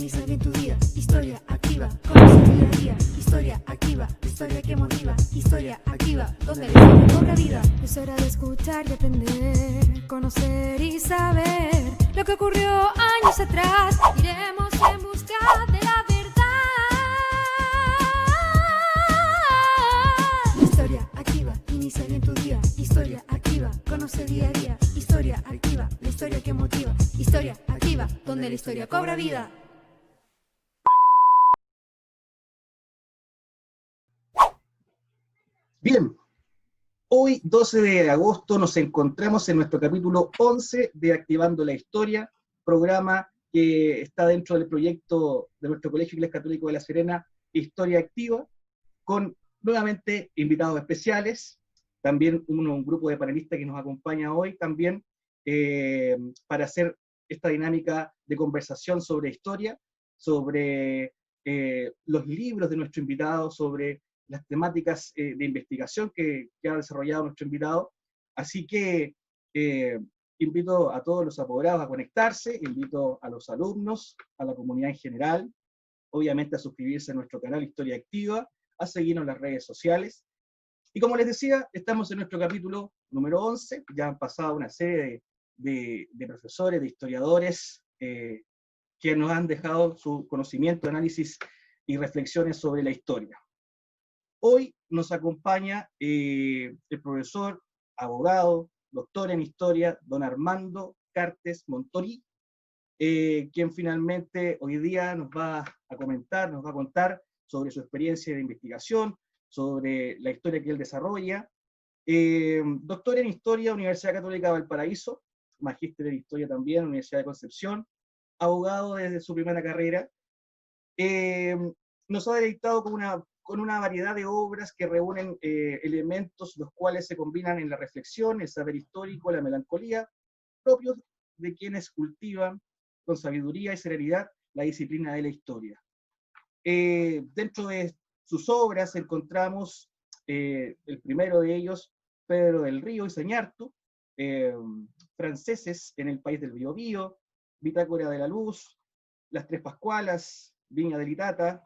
inicia bien tu día. Historia activa, conoce día a día. Historia activa, la historia que motiva. Historia activa, donde la historia cobra vida. Es hora de escuchar y aprender, conocer y saber lo que ocurrió años atrás. Iremos en busca de la verdad. Historia activa, inicia bien tu día. Historia activa, conoce día a día. Historia activa, la historia que motiva. Historia activa, donde la historia cobra vida. Bien, hoy 12 de agosto nos encontramos en nuestro capítulo 11 de Activando la Historia, programa que está dentro del proyecto de nuestro Colegio Inglés Católico de La Serena, Historia Activa, con nuevamente invitados especiales, también un grupo de panelistas que nos acompaña hoy también para hacer esta dinámica de conversación sobre historia, sobre los libros de nuestro invitado, sobre las temáticas de investigación que ha desarrollado nuestro invitado. Así que invito a todos los apoderados a conectarse, invito a los alumnos, a la comunidad en general, obviamente a suscribirse a nuestro canal Historia Activa, a seguirnos en las redes sociales. Y como les decía, estamos en nuestro capítulo número 11, ya han pasado una serie de profesores, de historiadores, que nos han dejado su conocimiento, análisis y reflexiones sobre la historia. Hoy nos acompaña el profesor, abogado, doctor en historia, don Armando Cartes Montorí, quien finalmente hoy día nos va a comentar, nos va a contar sobre su experiencia de investigación, sobre la historia que él desarrolla. Doctor en historia, Universidad Católica de Valparaíso, magíster en historia también, Universidad de Concepción, abogado desde su primera carrera. Nos ha deleitado con una variedad de obras que reúnen elementos los cuales se combinan en la reflexión, el saber histórico, la melancolía, propios de quienes cultivan con sabiduría y serenidad la disciplina de la historia. Dentro de sus obras encontramos el primero de ellos, Pedro del Río y Sañartu, Franceses en el país del Biobío, Bitácora de la Luz, Las Tres Pascualas, Viña del Itata,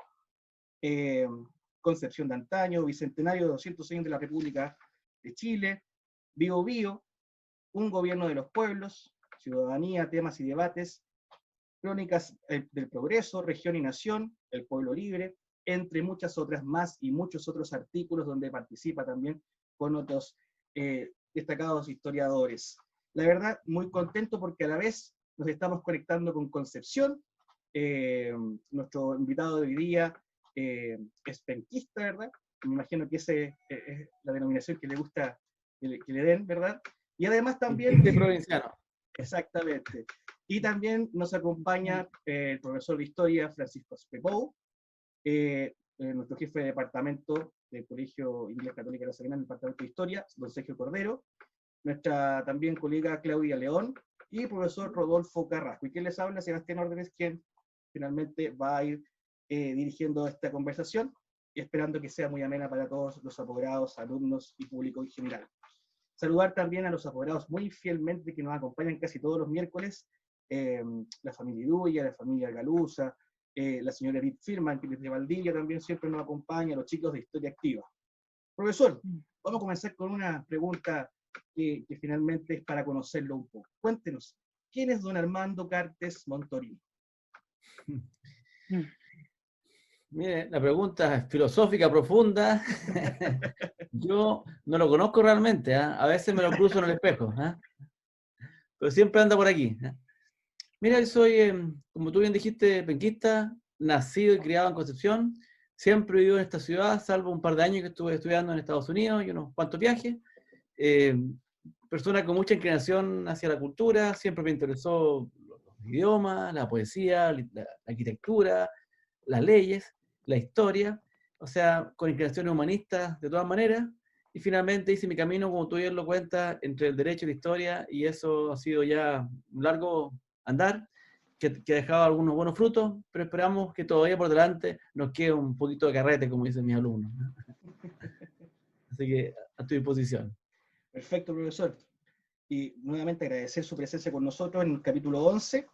Concepción de Antaño, Bicentenario de 200 años de la República de Chile, Bio Bio, Un gobierno de los pueblos, Ciudadanía, temas y debates, Crónicas del Progreso, Región y Nación, El Pueblo Libre, entre muchas otras más y muchos otros artículos donde participa también con otros destacados historiadores. La verdad, muy contento porque a la vez nos estamos conectando con Concepción. Nuestro invitado de hoy día es penquista, ¿verdad? Me imagino que esa es la denominación que le gusta que le den, ¿verdad? Y además también... provinciano. Exactamente. Y también nos acompaña el profesor de historia Francisco Pepou, nuestro jefe de departamento del Colegio Inglés Católico de La Serena, en el departamento de historia, don Sergio Cordero, nuestra también colega Claudia León y el profesor Rodolfo Carrasco. Y quien les habla, Sebastián Órdenes, quien finalmente va a ir dirigiendo esta conversación y esperando que sea muy amena para todos los apoderados, alumnos y público en general. Saludar también a los apoderados muy fielmente que nos acompañan casi todos los miércoles, la familia Iduya, la familia Galusa, la señora Edith Firman, que desde Valdivia también siempre nos acompaña, los chicos de Historia Activa. Profesor, vamos a comenzar con una pregunta que finalmente es para conocerlo un poco. Cuéntenos, ¿quién es don Armando Cartes Montorí? Mire, la pregunta es filosófica, profunda. Yo no lo conozco realmente, ¿eh? A veces me lo cruzo en el espejo, ¿eh? Pero siempre anda por aquí, ¿eh? Mira, yo soy, como tú bien dijiste, penquista, nacido y criado en Concepción. Siempre he vivido en esta ciudad, salvo un par de años que estuve estudiando en Estados Unidos y unos cuantos viajes. Persona con mucha inclinación hacia la cultura, siempre me interesó los idiomas, la poesía, la arquitectura, las leyes, la historia, o sea, con inclinaciones humanistas de todas maneras, y finalmente hice mi camino, como tú bien lo cuentas, entre el derecho y la historia, y eso ha sido ya un largo andar, que ha dejado algunos buenos frutos, pero esperamos que todavía por delante nos quede un poquito de carrete, como dicen mis alumnos. Así que a tu disposición. Perfecto, profesor. Y nuevamente agradecer su presencia con nosotros en el capítulo 11.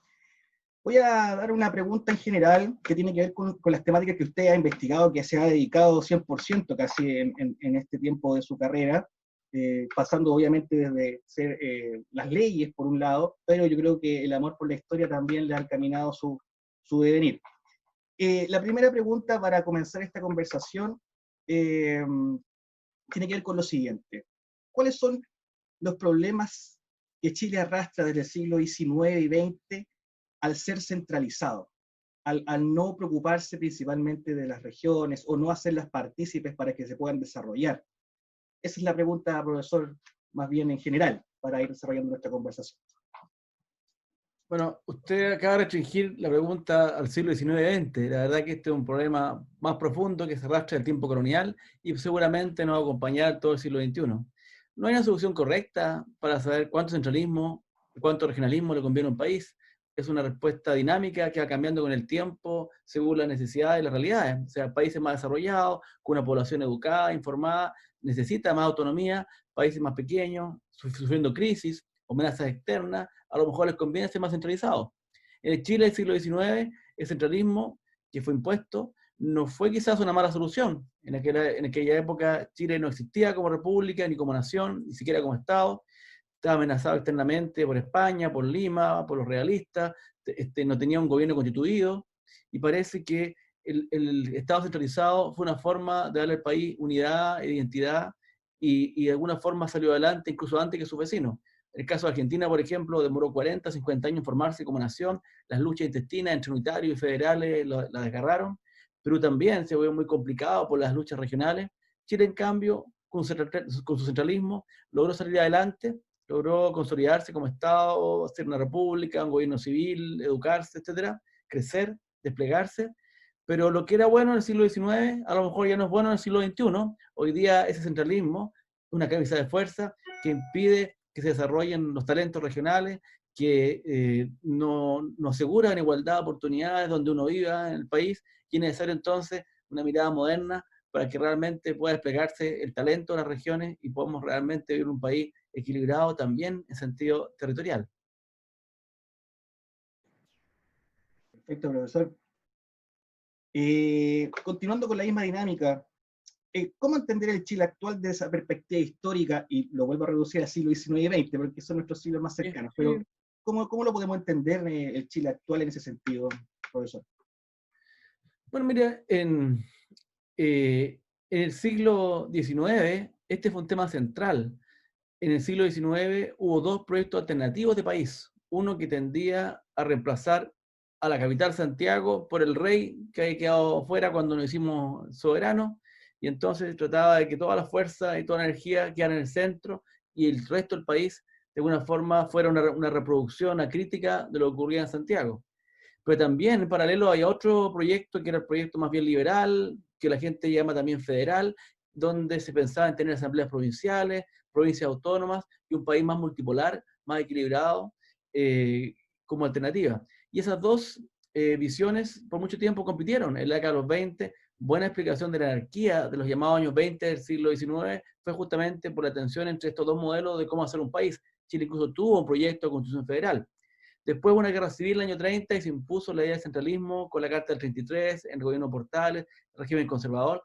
Voy a dar una pregunta en general que tiene que ver con las temáticas que usted ha investigado, que se ha dedicado 100% casi en este tiempo de su carrera, pasando obviamente desde ser las leyes por un lado, pero yo creo que el amor por la historia también le ha encaminado su devenir. La primera pregunta para comenzar esta conversación tiene que ver con lo siguiente. ¿Cuáles son los problemas que Chile arrastra desde el siglo XIX y XX al ser centralizado, al no preocuparse principalmente de las regiones o no hacerlas partícipes para que se puedan desarrollar? Esa es la pregunta, profesor, más bien en general, para ir desarrollando nuestra conversación. Bueno, usted acaba de restringir la pregunta al siglo XIX-XX. La verdad que este es un problema más profundo que se arrastra del tiempo colonial y seguramente nos va a acompañar todo el siglo XXI. No hay una solución correcta para saber cuánto centralismo, cuánto regionalismo le conviene a un país. Es una respuesta dinámica que va cambiando con el tiempo según las necesidades y las realidades. O sea, países más desarrollados, con una población educada, informada, necesita más autonomía. Países más pequeños, sufriendo crisis o amenazas externas, a lo mejor les conviene ser más centralizados. En el Chile del siglo XIX, el centralismo que fue impuesto no fue quizás una mala solución. En aquella época Chile no existía como república, ni como nación, ni siquiera como Estado. Estaba amenazado externamente por España, por Lima, por los realistas, no tenía un gobierno constituido, y parece que el Estado centralizado fue una forma de darle al país unidad e identidad, y de alguna forma salió adelante incluso antes que sus vecinos. El caso de Argentina, por ejemplo, demoró 40, 50 años en formarse como nación. Las luchas intestinas entre unitarios y federales la desgarraron. Perú también se vio muy complicado por las luchas regionales. Chile, en cambio, con su centralismo, logró salir adelante, logró consolidarse como Estado, ser una república, un gobierno civil, educarse, etcétera, crecer, desplegarse. Pero lo que era bueno en el siglo XIX, a lo mejor ya no es bueno en el siglo XXI. Hoy día ese centralismo es una camisa de fuerza que impide que se desarrollen los talentos regionales, que no aseguran igualdad de oportunidades donde uno viva en el país, y es necesario entonces una mirada moderna para que realmente pueda desplegarse el talento de las regiones y podamos realmente vivir un país equilibrado también en sentido territorial. Perfecto, profesor. Continuando con la misma dinámica, ¿cómo entender el Chile actual desde esa perspectiva histórica? Y lo vuelvo a reducir al siglo XIX y XX, porque son nuestros siglos más cercanos. Pero, ¿cómo lo podemos entender el Chile actual en ese sentido, profesor? Bueno, mira, en el siglo XIX, este fue un tema central. En el siglo XIX hubo dos proyectos alternativos de país. Uno que tendía a reemplazar a la capital Santiago por el rey que había quedado fuera cuando nos hicimos soberanos, y entonces trataba de que toda la fuerza y toda la energía quedara en el centro y el resto del país de alguna forma fuera una reproducción, una crítica de lo que ocurría en Santiago. Pero también en paralelo hay otro proyecto que era el proyecto más bien liberal, que la gente llama también federal, donde se pensaba en tener asambleas provinciales, provincias autónomas y un país más multipolar, más equilibrado, como alternativa. Y esas dos visiones por mucho tiempo compitieron. En la década de los 20, buena explicación de la anarquía de los llamados años 20 del siglo XIX fue justamente por la tensión entre estos dos modelos de cómo hacer un país. Chile incluso tuvo un proyecto de constitución federal. Después hubo una guerra civil en el año 30 y se impuso la idea de centralismo con la Carta del 33, en el gobierno Portales, el régimen conservador,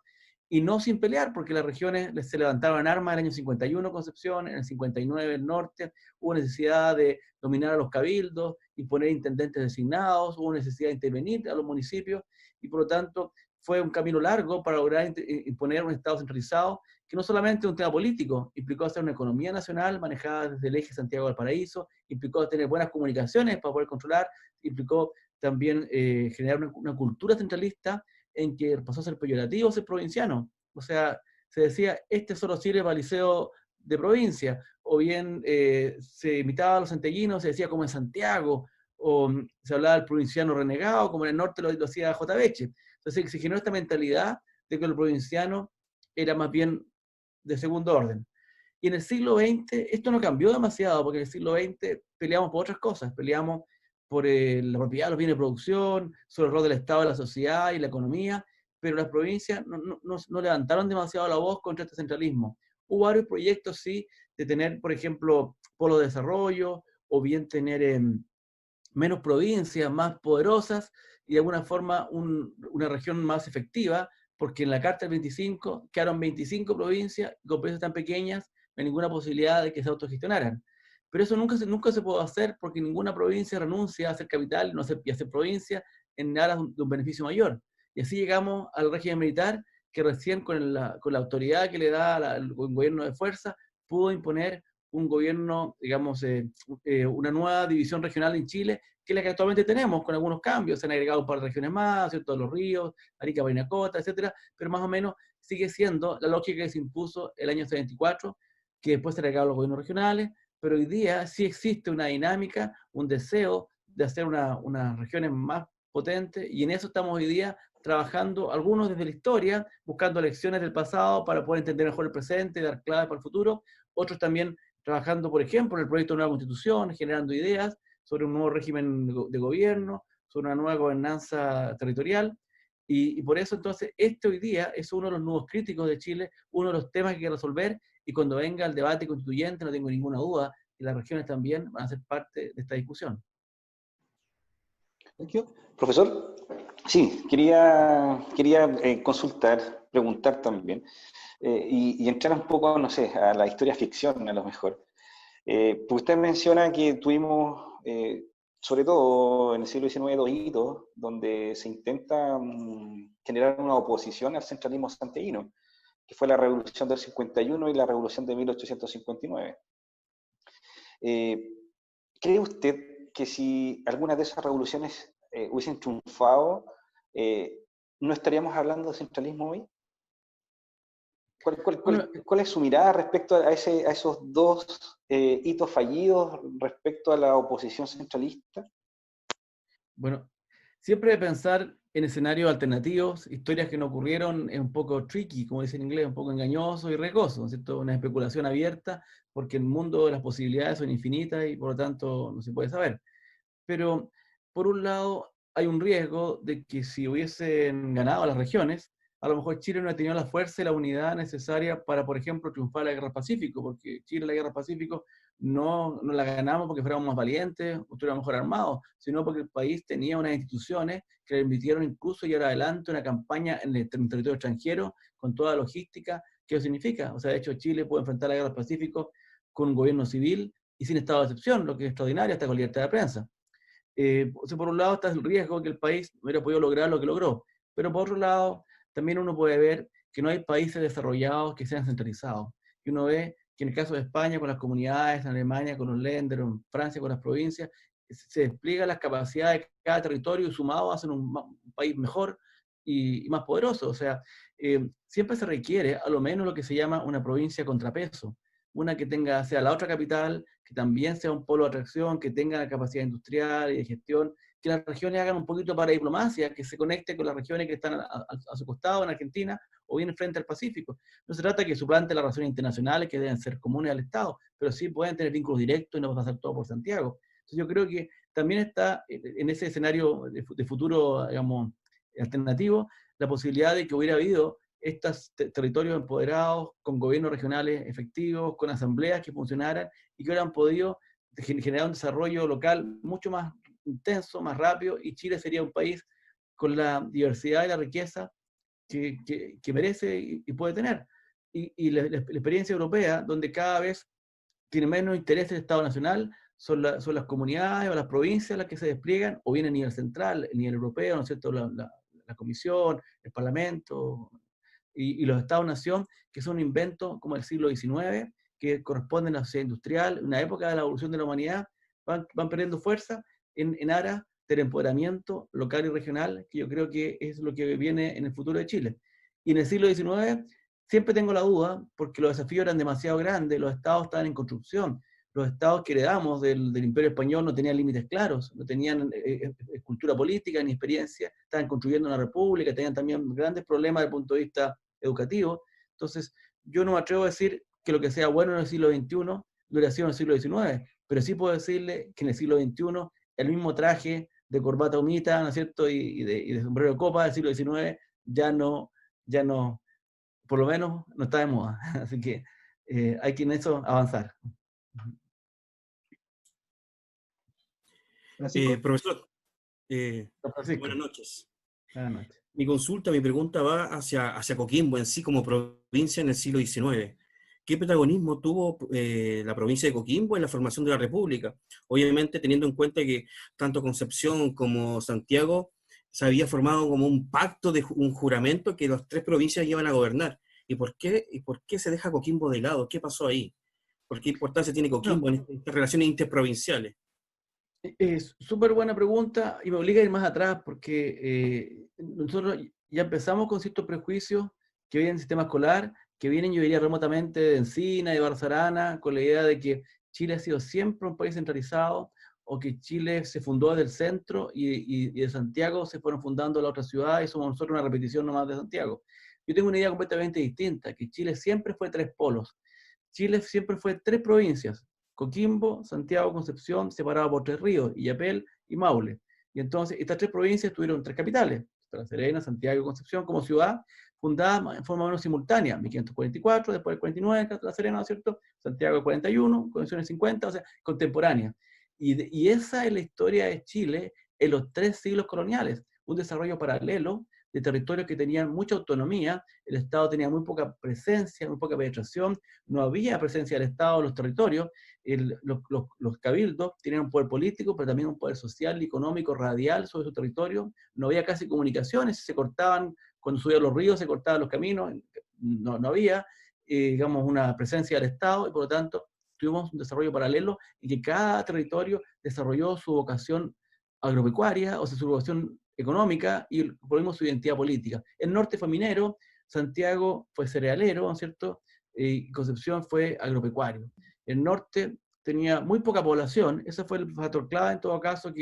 y no sin pelear, porque las regiones se levantaron en armas en el año 51 Concepción, en el 59 el norte, hubo necesidad de dominar a los cabildos, imponer intendentes designados, hubo necesidad de intervenir a los municipios, y por lo tanto fue un camino largo para lograr imponer un Estado centralizado, que no solamente es un tema político, implicó hacer una economía nacional manejada desde el eje Santiago-Valparaíso, implicó tener buenas comunicaciones para poder controlar, implicó también generar una cultura centralista en que pasó a ser peyorativo ser provinciano. O sea, se decía, este solo sirve para el liceo de provincia, o bien se imitaba a los santiaguinos, se decía como en Santiago, o se hablaba del provinciano renegado, como en el norte lo hacía J. Beche. Entonces se generó esta mentalidad de que el provinciano era más bien de segundo orden. Y en el siglo XX esto no cambió demasiado, porque en el siglo XX peleamos por otras cosas, peleamos por la propiedad de los bienes de producción, sobre el rol del Estado en la sociedad y la economía, pero las provincias no levantaron demasiado la voz contra este centralismo. Hubo varios proyectos, sí, de tener, por ejemplo, polos de desarrollo, o bien tener menos provincias, más poderosas, y de alguna forma una región más efectiva, porque en la Carta del 25 quedaron 25 provincias, con provincias tan pequeñas, no hay ninguna posibilidad de que se autogestionaran. Pero eso nunca se puede hacer porque ninguna provincia renuncia a ser capital y a ser provincia en aras de un beneficio mayor. Y así llegamos al régimen militar, que recién con la autoridad que le da el gobierno de fuerza, pudo imponer un gobierno, digamos, una nueva división regional en Chile, que es la que actualmente tenemos, con algunos cambios. Se han agregado un par de regiones más, ¿cierto? Los ríos, Arica, Parinacota, etcétera, pero más o menos sigue siendo la lógica que se impuso el año 74, que después se agregaron los gobiernos regionales, pero hoy día sí existe una dinámica, un deseo de hacer unas regiones más potentes, y en eso estamos hoy día trabajando, algunos desde la historia, buscando lecciones del pasado para poder entender mejor el presente, dar claves para el futuro, otros también trabajando, por ejemplo, en el proyecto de nueva constitución, generando ideas sobre un nuevo régimen de gobierno, sobre una nueva gobernanza territorial, y por eso entonces este hoy día es uno de los nuevos críticos de Chile, uno de los temas que hay que resolver, y cuando venga el debate constituyente no tengo ninguna duda que las regiones también van a ser parte de esta discusión. Profesor, sí, quería consultar, preguntar también, y entrar un poco, no sé, a la historia ficción a lo mejor. Porque usted menciona que tuvimos, sobre todo en el siglo XIX, dos hitos donde se intenta generar una oposición al centralismo santiaguino, que fue la Revolución del 51 y la Revolución de 1859. ¿Cree usted que si algunas de esas revoluciones hubiesen triunfado, no estaríamos hablando de centralismo hoy? ¿Cuál es su mirada respecto a esos dos hitos fallidos respecto a la oposición centralista? Bueno, siempre pensar en escenarios alternativos, historias que no ocurrieron, es un poco tricky, como dicen en inglés, un poco engañoso y riesgoso, ¿no es cierto? Una especulación abierta, porque el mundo de las posibilidades son infinitas y por lo tanto no se puede saber. Pero, por un lado, hay un riesgo de que si hubiesen ganado las regiones, a lo mejor Chile no ha tenido la fuerza y la unidad necesaria para, por ejemplo, triunfar la Guerra del Pacífico, porque Chile la Guerra del Pacífico no la ganamos porque fuéramos más valientes o estuviéramos mejor armados, sino porque el país tenía unas instituciones que le permitieron incluso llevar adelante una campaña en el territorio extranjero con toda la logística que eso significa. O sea, de hecho, Chile puede enfrentar la Guerra del Pacífico con un gobierno civil y sin estado de excepción, lo que es extraordinario, hasta con libertad de prensa. O sea, por un lado está el riesgo que el país no hubiera podido lograr lo que logró, pero por otro lado también uno puede ver que no hay países desarrollados que sean centralizados. Y uno ve que en el caso de España con las comunidades, en Alemania con los Länder, en Francia con las provincias, se despliegan las capacidades de cada territorio y sumados hacen un país mejor y más poderoso. O sea, siempre se requiere a lo menos lo que se llama una provincia contrapeso, una que sea la otra capital, que también sea un polo de atracción, que tenga la capacidad industrial y de gestión, que las regiones hagan un poquito para diplomacia, que se conecte con las regiones que están a su costado en Argentina o bien frente al Pacífico. No se trata de que suplante las relaciones internacionales que deben ser comunes al Estado, pero sí pueden tener vínculos directos y no va a pasar todo por Santiago. Entonces yo creo que también está en ese escenario de futuro, digamos, alternativo, la posibilidad de que hubiera habido estos territorios empoderados, con gobiernos regionales efectivos, con asambleas que funcionaran y que hubieran podido generar un desarrollo local mucho más intenso, más rápido, y Chile sería un país con la diversidad y la riqueza que merece y puede tener. Y la experiencia europea, donde cada vez tiene menos interés el Estado Nacional, son las comunidades o las provincias las que se despliegan, o bien a nivel central, a nivel europeo, ¿no es cierto?, la Comisión, el Parlamento, y los Estados-nación, que son un invento como el siglo XIX, que corresponden a la sociedad industrial, una época de la evolución de la humanidad, van perdiendo fuerza en aras del empoderamiento local y regional, que yo creo que es lo que viene en el futuro de Chile. Y en el siglo XIX siempre tengo la duda, porque los desafíos eran demasiado grandes, los estados estaban en construcción, los estados que heredamos del Imperio Español no tenían límites claros, no tenían cultura política ni experiencia, estaban construyendo una república, tenían también grandes problemas desde el punto de vista educativo. Entonces, yo no me atrevo a decir que lo que sea bueno en el siglo XXI lo hubiera sido en el siglo XIX, pero sí puedo decirle que en el siglo XXI el mismo traje de corbata humita, ¿no es cierto?, y de sombrero de copa del siglo XIX ya no, por lo menos no está de moda. Así que hay que en eso avanzar. Francisco. Profesor, Don Francisco, buenas noches. buenas noches. Mi pregunta va hacia Coquimbo en sí como provincia en el siglo XIX. ¿Qué protagonismo tuvo la provincia de Coquimbo en la formación de la República? Obviamente teniendo en cuenta que tanto Concepción como Santiago se había formado como un pacto, un juramento que las tres provincias iban a gobernar. ¿Y por qué se deja Coquimbo de lado? ¿Qué pasó ahí? ¿Por qué importancia tiene Coquimbo en estas relaciones interprovinciales? Es súper buena pregunta y me obliga a ir más atrás porque nosotros ya empezamos con ciertos prejuicios que vienen del sistema escolar, que vienen, yo diría, remotamente de Encina, de Barça Arana, con la idea de que Chile ha sido siempre un país centralizado o que Chile se fundó desde el centro y de Santiago se fueron fundando las otras ciudades y somos nosotros una repetición nomás de Santiago. Yo tengo una idea completamente distinta, que Chile siempre fue tres polos. Chile siempre fue tres provincias: Coquimbo, Santiago, Concepción, separado por tres ríos, Illapel y Maule. Y entonces estas tres provincias tuvieron tres capitales, La Serena, Santiago y Concepción, como ciudad, fundadas en forma menos simultánea, 1544, después el 49, La Serena, ¿no es cierto? Santiago el 41, Concepción el 50, o sea, contemporánea. Y esa es la historia de Chile en los tres siglos coloniales, un desarrollo paralelo de territorios que tenían mucha autonomía, el Estado tenía muy poca presencia, muy poca penetración, no había presencia del Estado en los territorios, los cabildos tenían un poder político, pero también un poder social y económico radial sobre su territorio, no había casi comunicaciones, se cortaban, cuando subían los ríos se cortaban los caminos, no había, digamos, una presencia del Estado, y por lo tanto tuvimos un desarrollo paralelo en que cada territorio desarrolló su vocación agropecuaria, o sea, su vocación económica, y por lo mismo su identidad política. El norte fue minero, Santiago fue cerealero, ¿no es cierto? Y Concepción fue agropecuario. El norte tenía muy poca población, ese fue el factor clave en todo caso,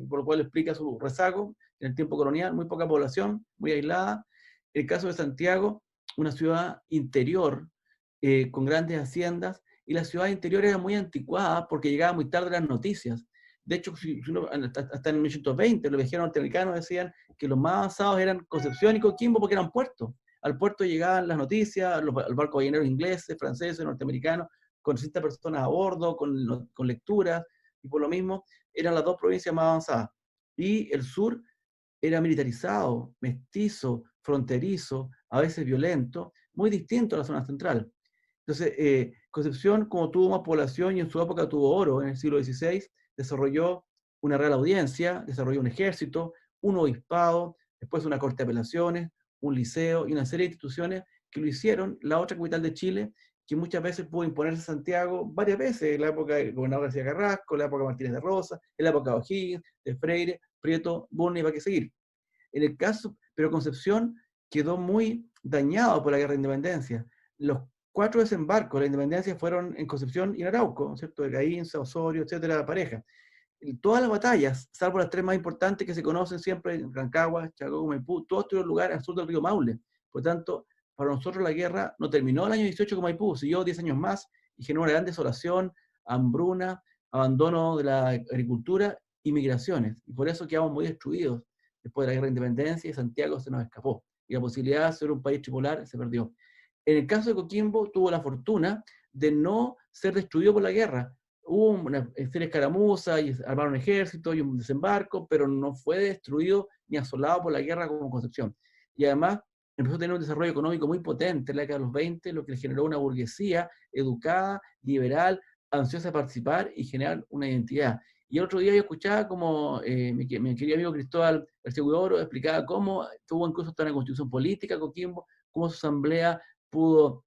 por lo cual explica su rezago en el tiempo colonial, muy poca población, muy aislada. El caso de Santiago, una ciudad interior, con grandes haciendas, y la ciudad interior era muy anticuada porque llegaba muy tarde las noticias. De hecho, hasta en el 1820 los viajeros norteamericanos decían que los más avanzados eran Concepción y Coquimbo porque eran puertos. Al puerto llegaban las noticias, al barco balleneros ingleses, franceses, norteamericanos, con 60 personas a bordo, con lecturas, y por lo mismo eran las dos provincias más avanzadas. Y el sur era militarizado, mestizo, fronterizo, a veces violento, muy distinto a la zona central. Entonces, Concepción, como tuvo más población y en su época tuvo oro en el siglo XVI, desarrolló una real audiencia, desarrolló un ejército, un obispado, después una corte de apelaciones, un liceo y una serie de instituciones que lo hicieron la otra capital de Chile, que muchas veces pudo imponerse Santiago varias veces, en la época del gobernador García Carrasco, en la época de Martínez de Rosa, en la época de O'Higgins, de Freire, Prieto, Bunny, va a seguir. En el caso, pero Concepción quedó muy dañado por la guerra de independencia. Los 4 desembarcos de la independencia fueron en Concepción y en Arauco, ¿cierto? De Gaínza, Osorio, etcétera, Pareja. Todas las batallas, salvo las tres más importantes que se conocen siempre, en Rancagua, Chacabuco, Maipú, todos tuvieron lugar al sur del río Maule. Por tanto, para nosotros la guerra no terminó el año 18 con Maipú, siguió 10 años más y generó una gran desolación, hambruna, abandono de la agricultura y migraciones. Y por eso quedamos muy destruidos después de la guerra de independencia y Santiago se nos escapó. Y la posibilidad de ser un país tripolar se perdió. En el caso de Coquimbo tuvo la fortuna de no ser destruido por la guerra. Hubo una serie de escaramuzas y armaron un ejército y un desembarco, pero no fue destruido ni asolado por la guerra como Concepción. Y además empezó a tener un desarrollo económico muy potente en la década de los 20, lo que le generó una burguesía educada, liberal, ansiosa de participar y generar una identidad. Y el otro día yo escuchaba como mi querido amigo Cristóbal García Huidobro explicaba cómo tuvo incluso hasta una constitución política Coquimbo, cómo su asamblea pudo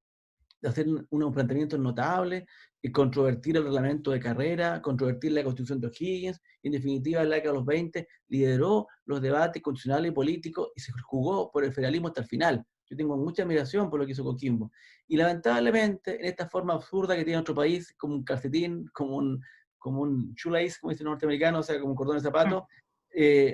hacer un planteamiento notable y controvertir el reglamento de carrera, controvertir la constitución de O'Higgins, y en definitiva en la década de los 20 lideró los debates constitucionales y políticos y se jugó por el federalismo hasta el final. Yo tengo mucha admiración por lo que hizo Coquimbo. Y lamentablemente, en esta forma absurda que tiene otro país, como un calcetín, como un shoelace, como dice el norteamericano, o sea, como un cordón de zapato,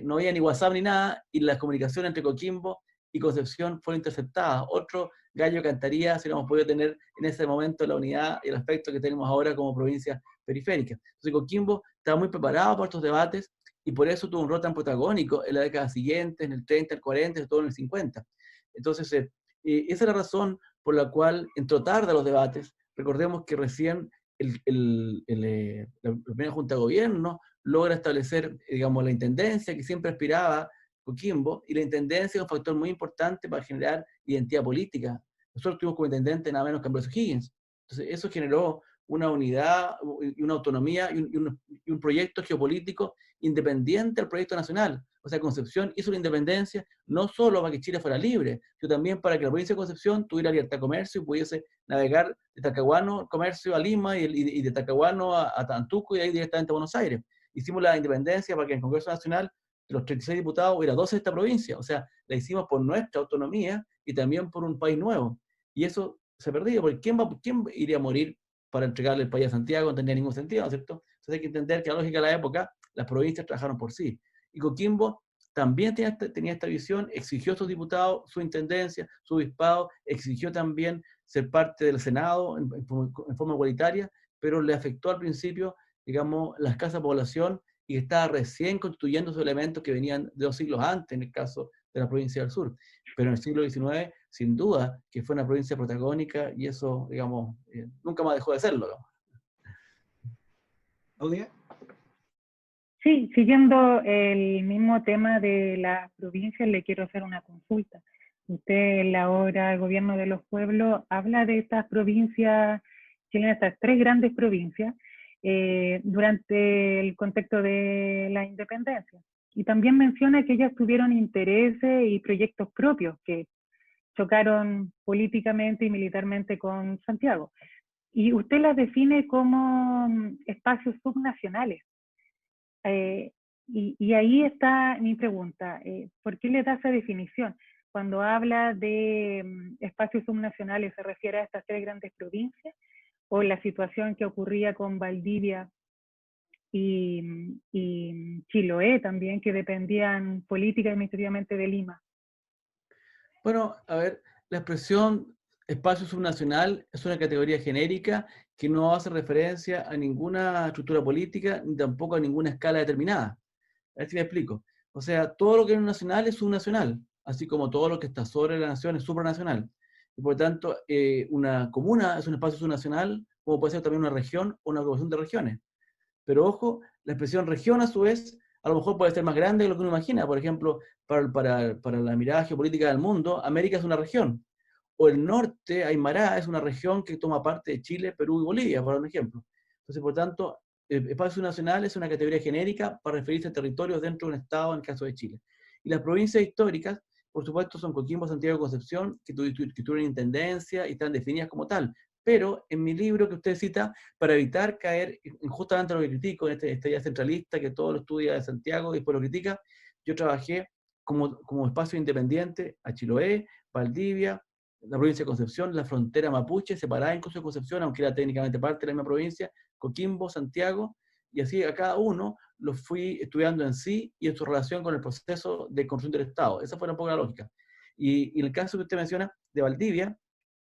no había ni WhatsApp ni nada, y las comunicaciones entre Coquimbo y Concepción fueron interceptadas. Otro gallo cantaría si no hemos podido tener en ese momento la unidad y el aspecto que tenemos ahora como provincia periférica. Entonces Coquimbo estaba muy preparado para estos debates y por eso tuvo un rol tan protagónico en la década siguiente, en el 30, el 40, y todo en el 50. Entonces, esa es la razón por la cual entró tarde a los debates. Recordemos que recién la primera Junta de Gobierno logra establecer, digamos, la intendencia que siempre aspiraba Coquimbo, y la intendencia es un factor muy importante para generar identidad política. Nosotros tuvimos como intendente nada menos que Ambrosio Higgins. Entonces, eso generó una unidad y una autonomía y un proyecto geopolítico independiente al proyecto nacional. O sea, Concepción hizo la independencia no solo para que Chile fuera libre, sino también para que la provincia de Concepción tuviera libertad de comercio y pudiese navegar de Talcahuano comercio a Lima y de Talcahuano a Tantuco y ahí directamente a Buenos Aires. Hicimos la independencia para que en el Congreso Nacional de los 36 diputados hubiera 12 de esta provincia. O sea, la hicimos por nuestra autonomía y también por un país nuevo. Y eso se perdió, porque ¿quién iría a morir para entregarle el país a Santiago? No tenía ningún sentido, ¿no es cierto? Entonces hay que entender que la lógica de la época, las provincias trabajaron por sí. Y Coquimbo también tenía esta visión, exigió a sus diputados su intendencia, su obispado, exigió también ser parte del Senado en forma igualitaria, pero le afectó al principio, digamos, la escasa población y que estaba recién constituyendo sus elementos que venían de 2 siglos antes, en el caso de la provincia del sur. Pero en el siglo XIX, sin duda, que fue una provincia protagónica y eso, digamos, nunca más dejó de serlo, ¿no? ¿Claudia? Sí, siguiendo el mismo tema de las provincias, le quiero hacer una consulta. Usted en la obra Gobierno de los Pueblos habla de estas provincias chilenas, estas 3 grandes provincias, durante el contexto de la independencia. Y también menciona que ellas tuvieron intereses y proyectos propios que chocaron políticamente y militarmente con Santiago. Y usted las define como espacios subnacionales. Y ahí está mi pregunta, ¿por qué le da esa definición? Cuando habla de espacios subnacionales, ¿se refiere a estas 3 grandes provincias? ¿O la situación que ocurría con Valdivia y Chiloé también, que dependían política y administrativamente de Lima? Bueno, a ver, la expresión espacio subnacional es una categoría genérica que no hace referencia a ninguna estructura política ni tampoco a ninguna escala determinada. A ver si me explico. O sea, todo lo que es nacional es subnacional, así como todo lo que está sobre la nación es supranacional. Y por lo tanto, una comuna es un espacio subnacional, como puede ser también una región o una agrupación de regiones. Pero ojo, la expresión región a su vez, a lo mejor puede ser más grande de lo que uno imagina. Por ejemplo, para la mirada geopolítica del mundo, América es una región. O el norte, Aymara, es una región que toma parte de Chile, Perú y Bolivia, por un ejemplo. Entonces, por tanto, el espacio nacional es una categoría genérica para referirse a territorios dentro de un estado, en el caso de Chile. Y las provincias históricas, por supuesto, son Coquimbo, Santiago y Concepción, que tuvieron intendencia y están definidas como tal. Pero en mi libro que usted cita, para evitar caer en justamente lo que critico, en esta idea centralista que todo lo estudia de Santiago y después lo critica, yo trabajé como espacio independiente a Chiloé, Valdivia, la provincia de Concepción, la frontera mapuche, separada incluso de Concepción, aunque era técnicamente parte de la misma provincia, Coquimbo, Santiago, y así a cada uno lo fui estudiando en sí y en su relación con el proceso de construcción del Estado. Esa fue un poco la lógica. Y en el caso que usted menciona de Valdivia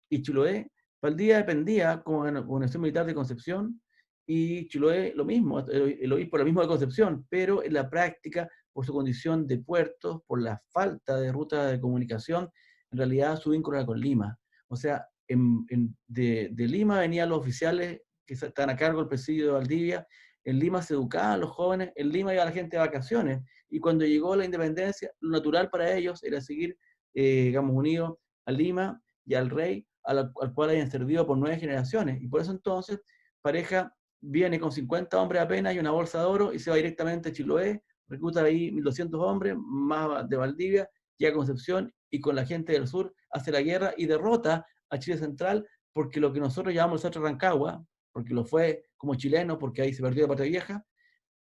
y Chiloé, Valdivia dependía como gobernación militar de Concepción y Chiloé lo mismo, el obispo lo mismo de Concepción, pero en la práctica, por su condición de puertos, por la falta de ruta de comunicación, en realidad su vínculo era con Lima. O sea, de Lima venían los oficiales que estaban a cargo del presidio de Valdivia, en Lima se educaban a los jóvenes, en Lima iba la gente de vacaciones, y cuando llegó la independencia, lo natural para ellos era seguir, digamos, unidos a Lima y al rey, al cual habían servido por 9 generaciones. Y por eso entonces, Pareja viene con 50 hombres apenas y una bolsa de oro y se va directamente a Chiloé, recluta ahí 1.200 hombres, más de Valdivia, llega a Concepción y con la gente del sur hace la guerra y derrota a Chile Central, porque lo que nosotros llamamos el Sastre Rancagua, porque lo fue como chileno, porque ahí se perdió la Patria Vieja,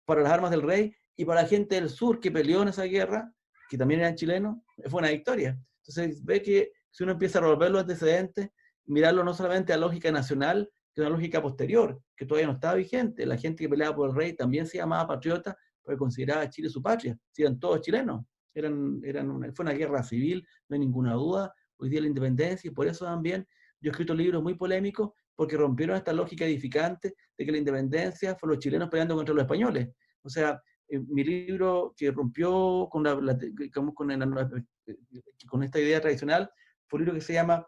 para las armas del rey y para la gente del sur que peleó en esa guerra, que también eran chilenos, fue una victoria. Entonces ve que si uno empieza a revolver los antecedentes, mirarlo no solamente a lógica nacional, sino a lógica posterior, que todavía no estaba vigente. La gente que peleaba por el rey también se llamaba patriota porque consideraba a Chile su patria, si eran todos chilenos. Fue una guerra civil, no hay ninguna duda, hoy día la independencia, y por eso también yo he escrito libros muy polémicos, porque rompieron esta lógica edificante de que la independencia fue los chilenos peleando contra los españoles. O sea, mi libro que rompió con esta idea tradicional fue un libro que se llama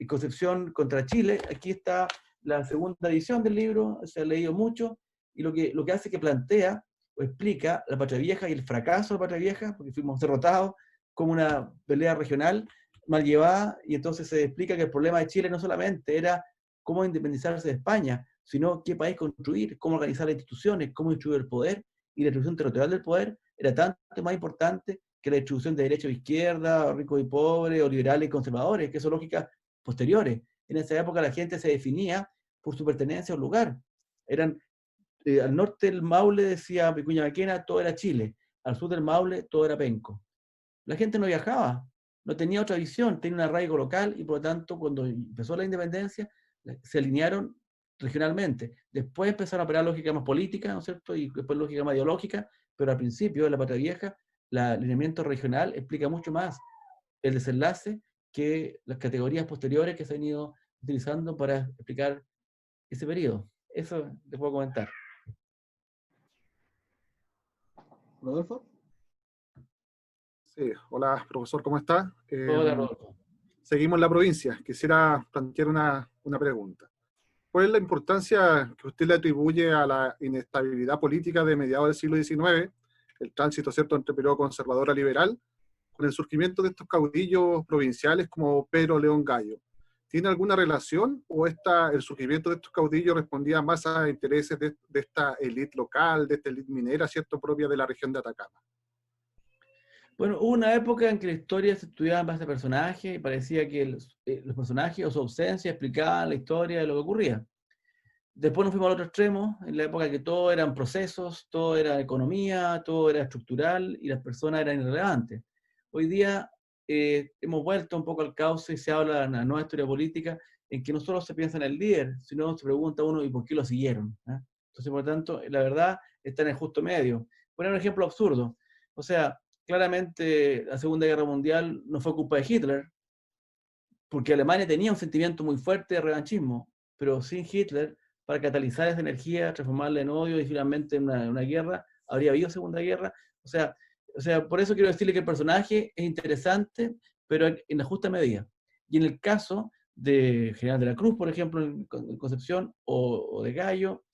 Concepción contra Chile. Aquí está la segunda edición del libro, se ha leído mucho, y lo que hace que plantea o explica la Patria Vieja y el fracaso de la Patria Vieja, porque fuimos derrotados como una pelea regional mal llevada, y entonces se explica que el problema de Chile no solamente era cómo independizarse de España, sino qué país construir, cómo organizar las instituciones, cómo distribuir el poder, y la distribución territorial del poder era tanto más importante que la distribución de derecha o izquierda, o ricos y pobres, o liberales y conservadores, que son lógicas posteriores. En esa época la gente se definía por su pertenencia a un lugar. Eran, al norte del Maule, decía Vicuña Maquena, todo era Chile. Al sur del Maule, todo era Penco. La gente no viajaba, no tenía otra visión, tenía un arraigo local, y por lo tanto, cuando empezó la independencia, se alinearon regionalmente. Después empezaron a operar lógica más política, ¿no es cierto? Y después lógica más ideológica, pero al principio, en la Patria Vieja, el alineamiento regional explica mucho más el desenlace que las categorías posteriores que se han ido utilizando para explicar ese periodo. Eso les puedo comentar. ¿Rodolfo? Sí, hola profesor, ¿cómo está? Hola, Rodolfo. Seguimos en la provincia. Quisiera plantear una pregunta. ¿Cuál es la importancia que usted le atribuye a la inestabilidad política de mediados del siglo XIX, el tránsito, ¿cierto?, entre periodo conservador a liberal, con el surgimiento de estos caudillos provinciales como Pedro León Gallo? ¿Tiene alguna relación o el surgimiento de estos caudillos respondía más a intereses de esta élite local, de esta élite minera, ¿cierto?, propia de la región de Atacama? Bueno, hubo una época en que la historia se estudiaba en base a personajes y parecía que los personajes o su ausencia explicaban la historia de lo que ocurría. Después nos fuimos al otro extremo, en la época en que todo eran procesos, todo era economía, todo era estructural y las personas eran irrelevantes. Hoy día hemos vuelto un poco al cauce y se habla de una nueva historia política en que no solo se piensa en el líder, sino se pregunta uno ¿y por qué lo siguieron? Entonces, por lo tanto, la verdad está en el justo medio. Poner un ejemplo absurdo. O sea, claramente la Segunda Guerra Mundial no fue culpa de Hitler, porque Alemania tenía un sentimiento muy fuerte de revanchismo, pero sin Hitler, para catalizar esa energía, transformarla en odio y finalmente en una guerra, habría habido Segunda Guerra. O sea, por eso quiero decirle que el personaje es interesante, pero en la justa medida. Y en el caso de General de la Cruz, por ejemplo, en Concepción, o de Gallo,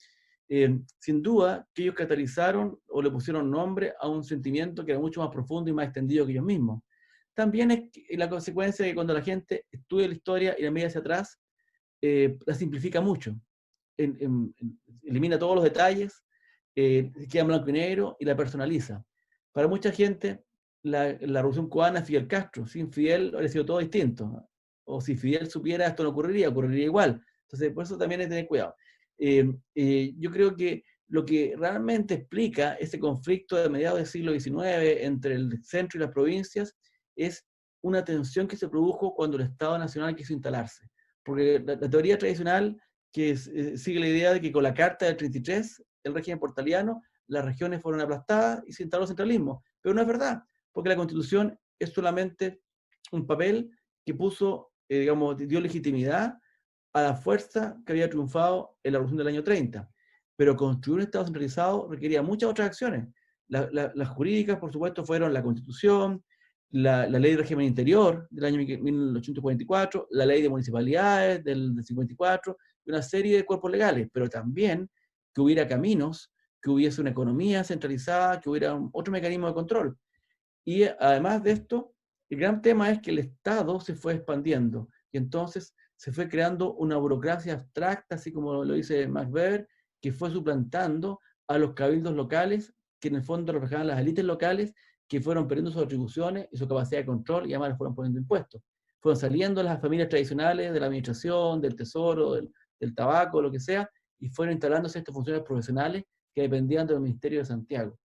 sin duda que ellos catalizaron o le pusieron nombre a un sentimiento que era mucho más profundo y más extendido que ellos mismos. También es la consecuencia de que cuando la gente estudia la historia y la mira hacia atrás, la simplifica mucho. Elimina todos los detalles, queda en blanco y negro y la personaliza. Para mucha gente, la Revolución Cubana es Fidel Castro. Sin Fidel habría sido todo distinto. O si Fidel supiera, esto no ocurriría igual. Entonces, por eso también hay que tener cuidado. Yo creo que lo que realmente explica ese conflicto de mediados del siglo XIX entre el centro y las provincias es una tensión que se produjo cuando el Estado Nacional quiso instalarse. Porque la teoría tradicional que sigue la idea de que con la Carta del 33, el régimen portaliano, las regiones fueron aplastadas y se instaló el centralismo. Pero no es verdad, porque la Constitución es solamente un papel que puso, dio legitimidad a la fuerza que había triunfado en la Revolución del año 30. Pero construir un Estado centralizado requería muchas otras acciones. Las jurídicas, por supuesto, fueron la Constitución, la Ley de Régimen Interior del año 1844, la Ley de Municipalidades del 54, y una serie de cuerpos legales, pero también que hubiera caminos, que hubiese una economía centralizada, que hubiera otro mecanismo de control. Y además de esto, el gran tema es que el Estado se fue expandiendo, y entonces se fue creando una burocracia abstracta, así como lo dice Max Weber, que fue suplantando a los cabildos locales, que en el fondo reflejaban las élites locales, que fueron perdiendo sus atribuciones y su capacidad de control, y además les fueron poniendo impuestos. Fueron saliendo las familias tradicionales de la administración, del tesoro, del tabaco, lo que sea, y fueron instalándose estas funciones profesionales que dependían del Ministerio de Santiago.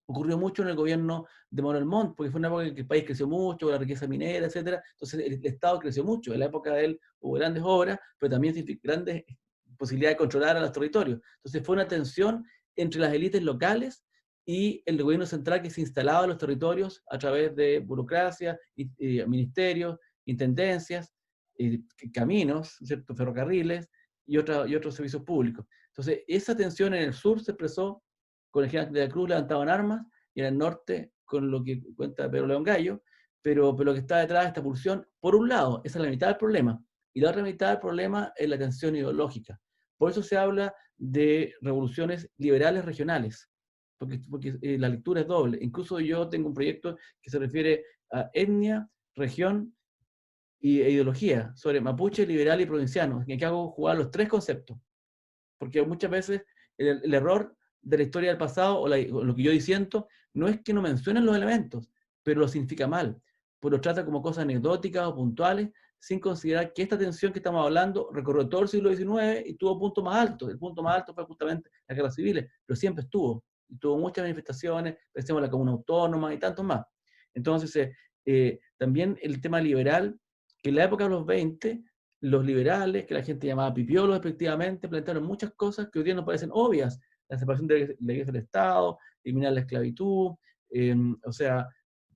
Ocurrió mucho en el gobierno de Manuel Montt, porque fue una época en que el país creció mucho, la riqueza minera, etc. Entonces el Estado creció mucho. En la época de él hubo grandes obras, pero también grandes posibilidades de controlar a los territorios. Entonces fue una tensión entre las élites locales y el gobierno central que se instalaba en los territorios a través de burocracia, ministerios, intendencias, caminos, ¿cierto?, ferrocarriles y otros servicios públicos. Entonces esa tensión en el sur se expresó con el general de la Cruz levantaban armas, y en el norte con lo que cuenta Pedro León Gallo, pero lo que está detrás de esta pulsión, por un lado, esa es la mitad del problema, y la otra mitad del problema es la tensión ideológica. Por eso se habla de revoluciones liberales regionales, porque la lectura es doble. Incluso yo tengo un proyecto que se refiere a etnia, región e ideología, sobre mapuche, liberal y provinciano, en que hago jugar los tres conceptos. Porque muchas veces el error de la historia del pasado, o lo que yo disiento, no es que no mencionen los elementos, pero lo significa mal, pues lo trata como cosas anecdóticas o puntuales, sin considerar que esta tensión que estamos hablando recorrió todo el siglo XIX y tuvo puntos más altos. El punto más alto fue justamente las guerras civiles, pero siempre estuvo, y tuvo muchas manifestaciones, pensemos en la Comuna Autónoma y tantos más. Entonces, también el tema liberal, que en la época de los 20, los liberales, que la gente llamaba pipiolos, efectivamente, plantearon muchas cosas que hoy día nos parecen obvias: la separación de la iglesia del Estado, eliminar la esclavitud, o sea,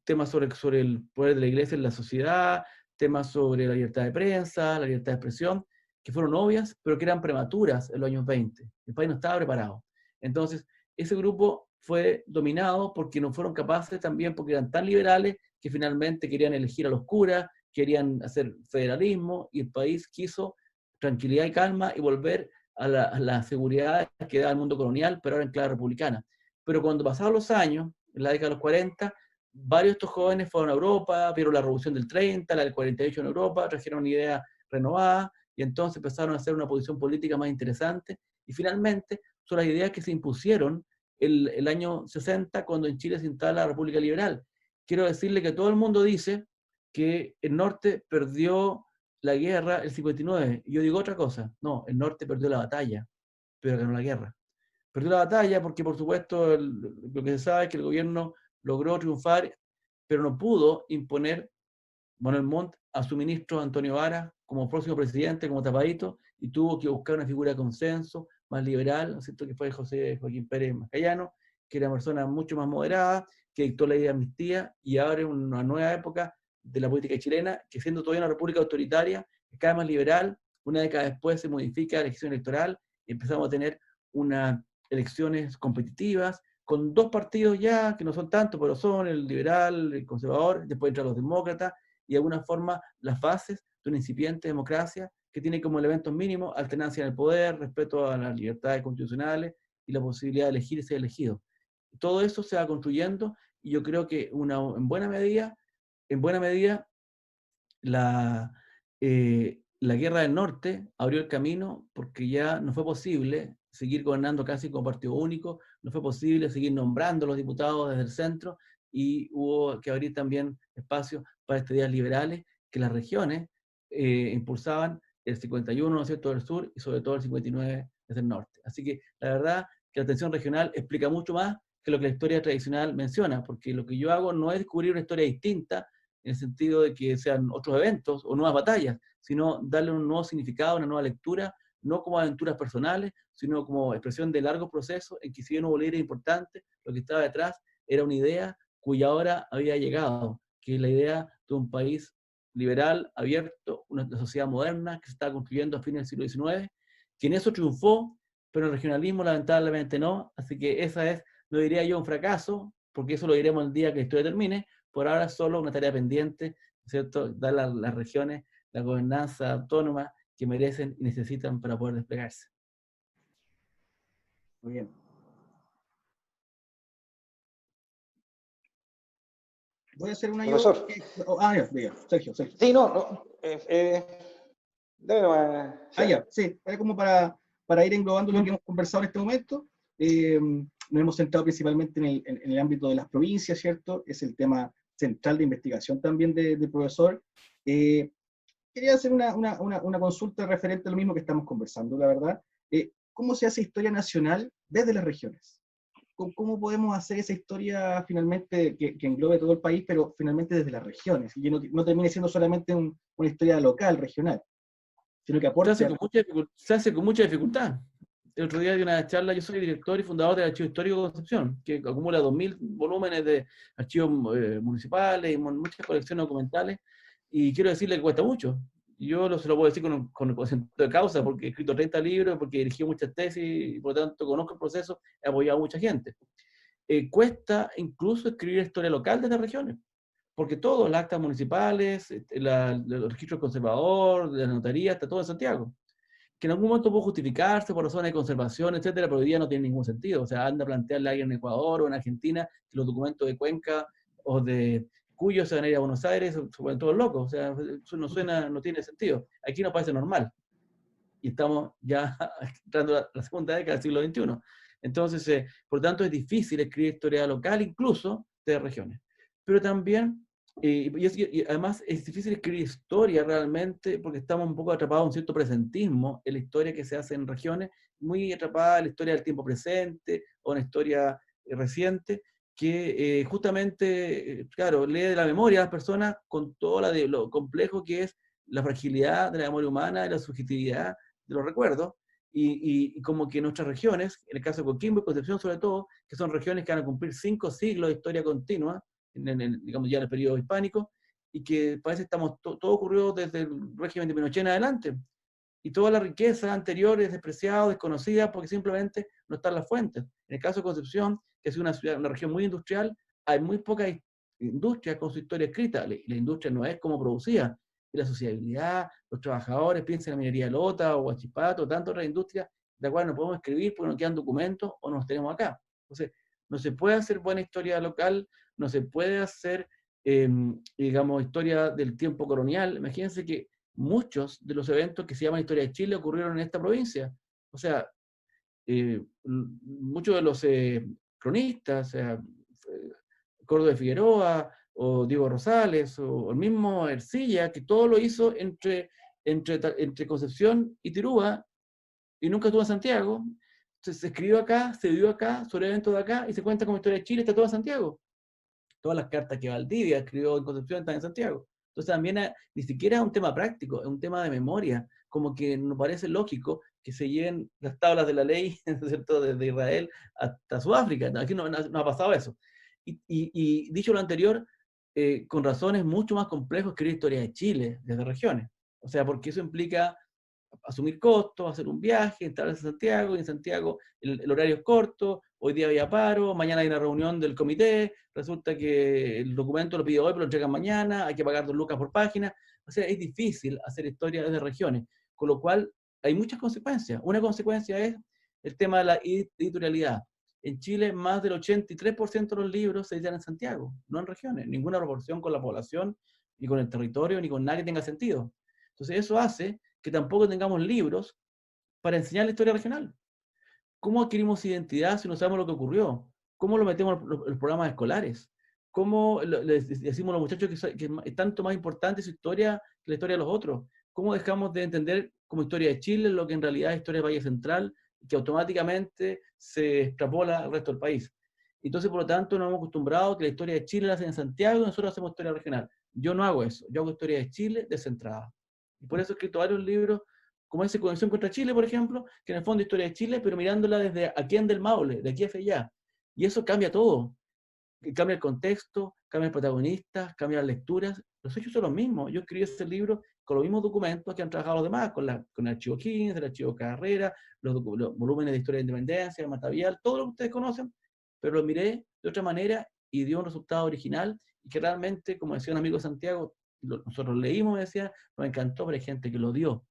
temas sobre el poder de la iglesia en la sociedad, temas sobre la libertad de prensa, la libertad de expresión, que fueron obvias, pero que eran prematuras en los años 20. El país no estaba preparado. Entonces, ese grupo fue dominado porque no fueron capaces también, porque eran tan liberales que finalmente querían elegir a los curas, querían hacer federalismo, y el país quiso tranquilidad y calma y volver a la seguridad que daba el mundo colonial, pero ahora en clave republicana. Pero cuando pasaron los años, en la década de los 40, varios de estos jóvenes fueron a Europa, vieron la Revolución del 30, la del 48 en Europa, trajeron una idea renovada, y entonces empezaron a hacer una posición política más interesante, y finalmente son las ideas que se impusieron el año 60, cuando en Chile se instala la República Liberal. Quiero decirle que todo el mundo dice que el norte perdió la guerra el 59. Y yo digo otra cosa: no, el norte perdió la batalla, pero ganó la guerra. Perdió la batalla porque, por supuesto, lo que se sabe es que el gobierno logró triunfar, pero no pudo imponer Manuel Montt a su ministro Antonio Vara como próximo presidente, como tapadito, y tuvo que buscar una figura de consenso más liberal, ¿no es cierto?, que fue José Joaquín Pérez Mascayano, que era una persona mucho más moderada, que dictó la ley de amnistía y abre una nueva época de la política chilena, que siendo todavía una república autoritaria, es cada vez más liberal. Una década después se modifica la legislación electoral y empezamos a tener unas elecciones competitivas, con dos partidos ya, que no son tantos, pero son el liberal, el conservador, después entran los demócratas, y de alguna forma las bases de una incipiente democracia que tiene como elementos mínimos alternancia en el poder, respeto a las libertades constitucionales y la posibilidad de elegir y ser elegido. Todo eso se va construyendo, y yo creo que en buena medida, la Guerra del Norte abrió el camino, porque ya no fue posible seguir gobernando casi como partido único, no fue posible seguir nombrando a los diputados desde el centro, y hubo que abrir también espacio para estas ideas liberales que las regiones impulsaban, el 51, ¿no es cierto?, del sur, y sobre todo el 59 desde el norte. Así que la verdad que la tensión regional explica mucho más que lo que la historia tradicional menciona, porque lo que yo hago no es descubrir una historia distinta, en el sentido de que sean otros eventos o nuevas batallas, sino darle un nuevo significado, una nueva lectura, no como aventuras personales, sino como expresión de largos procesos en que, si bien hubo líderes importantes, lo que estaba detrás era una idea cuya hora había llegado, que es la idea de un país liberal, abierto, una sociedad moderna que se estaba construyendo a fines del siglo XIX, que en eso triunfó, pero el regionalismo lamentablemente no. Así que esa es, no diría yo un fracaso, porque eso lo diremos el día que la historia termine. Por ahora es solo una tarea pendiente, ¿cierto?, dar a las regiones la gobernanza autónoma que merecen y necesitan para poder desplegarse. Muy bien. Voy a hacer una Profesor. Diga, Sergio. Sí, no. Ya, sí, era como para ir englobando lo que hemos conversado en este momento. Nos hemos centrado principalmente en el ámbito de las provincias, ¿cierto? Es el tema central de investigación también del profesor. Quería hacer una consulta referente a lo mismo que estamos conversando, la verdad. ¿Cómo se hace historia nacional desde las regiones? ¿Cómo podemos hacer esa historia finalmente que englobe todo el país, pero finalmente desde las regiones, y que no termine siendo solamente una historia local, regional, sino que aporte? Se hace con mucha dificultad. El otro día di una charla. Yo soy director y fundador del Archivo Histórico de Concepción, que acumula 2.000 volúmenes de archivos municipales y muchas colecciones documentales, y quiero decirle que cuesta mucho. Yo se lo puedo decir con conocimiento de causa, porque he escrito 30 libros, porque he dirigido muchas tesis, y por lo tanto conozco el proceso, he apoyado a mucha gente. Cuesta incluso escribir historia local de las regiones, porque todos, las actas municipales, los registros conservadores, de la notaría, está todo en Santiago. que en algún momento puede justificarse por razones de conservación, etcétera, pero hoy día no tiene ningún sentido. O sea, anda a plantearle a alguien en Ecuador o en Argentina que los documentos de Cuenca o de Cuyo se van a ir a Buenos Aires, se vuelven todos locos. O sea, eso no suena, no tiene sentido. Aquí nos parece normal. Y estamos ya entrando a la segunda década del siglo XXI. Entonces, por tanto, es difícil escribir historia local, incluso de regiones. Pero también, y además es difícil escribir historia realmente, porque estamos un poco atrapados en un cierto presentismo en la historia que se hace en regiones, muy atrapada en la historia del tiempo presente, o en la historia reciente, que justamente, claro, lee de la memoria a las personas con todo lo complejo que es la fragilidad de la memoria humana, de la subjetividad de los recuerdos, y como que nuestras regiones, en el caso de Coquimbo y Concepción sobre todo, que son regiones que van a cumplir 5 siglos de historia continua, digamos ya en el periodo hispánico, y que parece que estamos todo ocurrió desde el régimen de Pinochet en adelante, y toda la riqueza anterior es despreciada, desconocida, porque simplemente no están las fuentes. En el caso de Concepción, que es una región muy industrial, hay muy pocas industrias con su historia escrita. La industria no es como producida, y la sociabilidad, los trabajadores, piensen en la minería de Lota o Huachipato, tantas otras industrias de las cuales no podemos escribir porque no quedan documentos o no los tenemos acá. Entonces, no se puede hacer buena historia local, no se puede hacer, digamos, historia del tiempo colonial. Imagínense que muchos de los eventos que se llaman Historia de Chile ocurrieron en esta provincia. O sea, muchos de los cronistas, o sea, Córdoba de Figueroa, o Diego Rosales, o el mismo Ercilla, que todo lo hizo entre Concepción y Tirúa, y nunca estuvo en Santiago. Entonces se escribió acá, se vivió acá, sobre eventos de acá, y se cuenta como Historia de Chile, está todo en Santiago. Todas las cartas que Valdivia escribió en Concepción están en Santiago. Entonces también ni siquiera es un tema práctico, es un tema de memoria, como que nos parece lógico que se lleven las tablas de la ley, ¿cierto?, desde Israel hasta Sudáfrica. Aquí no ha pasado eso. Y dicho lo anterior, con razones mucho más complejas escribir historia de Chile desde regiones. O sea, porque eso implica asumir costos, hacer un viaje, instalarse en Santiago, y en Santiago el horario es corto, hoy día había paro, mañana hay una reunión del comité, resulta que el documento lo pidió hoy, pero lo entregan mañana, hay que pagar 2 lucas por página. O sea, es difícil hacer historia desde regiones, con lo cual hay muchas consecuencias. Una consecuencia es el tema de la editorialidad. En Chile, más del 83% de los libros se editan en Santiago, no en regiones, ninguna proporción con la población, ni con el territorio, ni con nada que tenga sentido. Entonces eso hace que tampoco tengamos libros para enseñar la historia regional. ¿Cómo adquirimos identidad si no sabemos lo que ocurrió? ¿Cómo lo metemos en los programas escolares? ¿Cómo les decimos a los muchachos que es tanto más importante su historia que la historia de los otros? ¿Cómo dejamos de entender como historia de Chile lo que en realidad es historia de Valle Central, que automáticamente se extrapola al resto del país? Entonces, por lo tanto, nos hemos acostumbrado a que la historia de Chile la hacen en Santiago y nosotros hacemos historia regional. Yo no hago eso, yo hago historia de Chile descentrada. Y por eso he escrito varios libros, como ese Conexión contra Chile, por ejemplo, que en el fondo es historia de Chile, pero mirándola desde aquí en del Maule, de aquí hacia allá. Y eso cambia todo. Cambia el contexto, cambia el protagonista, cambia las lecturas. Los hechos son los mismos. Yo escribí ese libro con los mismos documentos que han trabajado los demás, con el archivo 15, el archivo Carrera, los volúmenes de historia de independencia, de Matavial, todo lo que ustedes conocen, pero lo miré de otra manera y dio un resultado original y que realmente, como decía un amigo de Santiago, nosotros leímos y decía, nos encantó, pero hay gente que lo dio.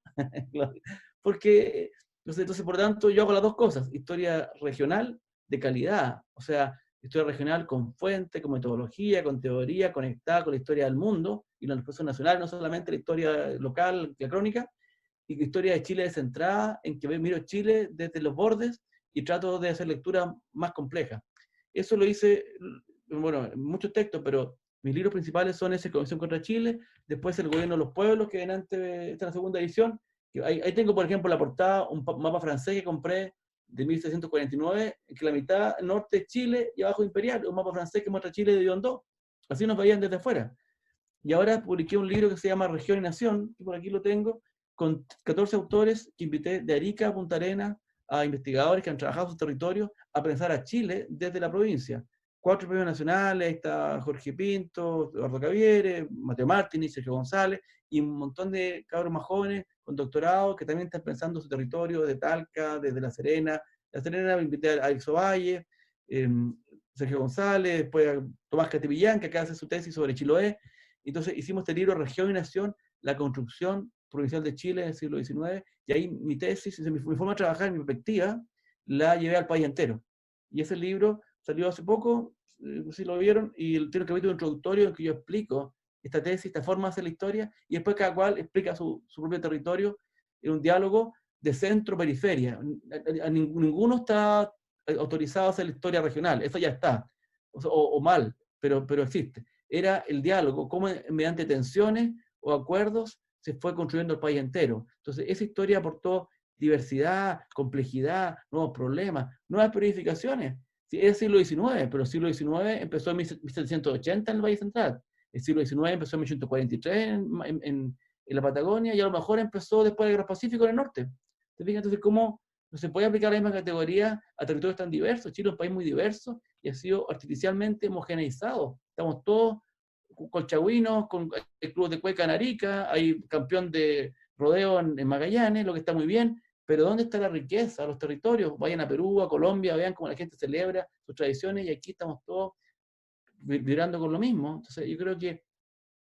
Porque, entonces, por lo tanto, yo hago las dos cosas, historia regional de calidad, o sea, historia regional con fuente, con metodología, con teoría, conectada con la historia del mundo y los procesos nacionales, no solamente la historia local, la crónica, y historia de Chile descentrada, en que miro Chile desde los bordes y trato de hacer lectura más compleja. Eso lo hice, bueno, en muchos textos, pero mis libros principales son ese, Conexión contra Chile, después El Gobierno de los Pueblos, que viene antes de esta segunda edición. Ahí tengo, por ejemplo, la portada, un mapa francés que compré de 1649, que la mitad norte es Chile y abajo Imperial, un mapa francés que muestra Chile de hondo. Así nos veían desde afuera. Y ahora publiqué un libro que se llama Región y Nación, que por aquí lo tengo, con 14 autores que invité de Arica a Punta Arenas, a investigadores que han trabajado en su territorio, a pensar a Chile desde la provincia. 4 premios nacionales, está Jorge Pinto, Eduardo Cavieres, Mateo Martínez, Sergio González, y un montón de cabros más jóvenes con doctorado que también están pensando su territorio, de Talca, desde La Serena. La Serena me invité a Ixo Valle, Sergio González, después a Tomás Catipillán, que acá hace su tesis sobre Chiloé. Entonces hicimos este libro Región y Nación, la construcción provincial de Chile del siglo XIX, y ahí mi tesis, mi forma de trabajar, mi perspectiva, la llevé al país entero. Y ese libro salió hace poco, si lo vieron, y tiene un capítulo introductorio en que yo explico esta tesis, esta forma de hacer la historia, y después cada cual explica su propio territorio en un diálogo de centro-periferia. Ninguno está autorizado a hacer la historia regional, eso ya está, o mal, pero existe. Era el diálogo, cómo mediante tensiones o acuerdos se fue construyendo el país entero. Entonces, esa historia aportó diversidad, complejidad, nuevos problemas, nuevas periodificaciones. Sí, es el siglo XIX, pero el siglo XIX empezó en 1780 en el Valle Central. El siglo XIX empezó en 1843 en la Patagonia, y a lo mejor empezó después del Guerra Pacífico en el norte. ¿Te fijas? Entonces, ¿cómo no se puede aplicar la misma categoría a territorios tan diversos? Chile es un país muy diverso y ha sido artificialmente homogeneizado. Estamos todos colchagüinos, con el club de cueca en Arica, hay campeón de rodeo en Magallanes, lo que está muy bien, pero ¿dónde está la riqueza? Los territorios, vayan a Perú, a Colombia, vean cómo la gente celebra sus tradiciones, y aquí estamos todos vibrando con lo mismo. Entonces yo creo que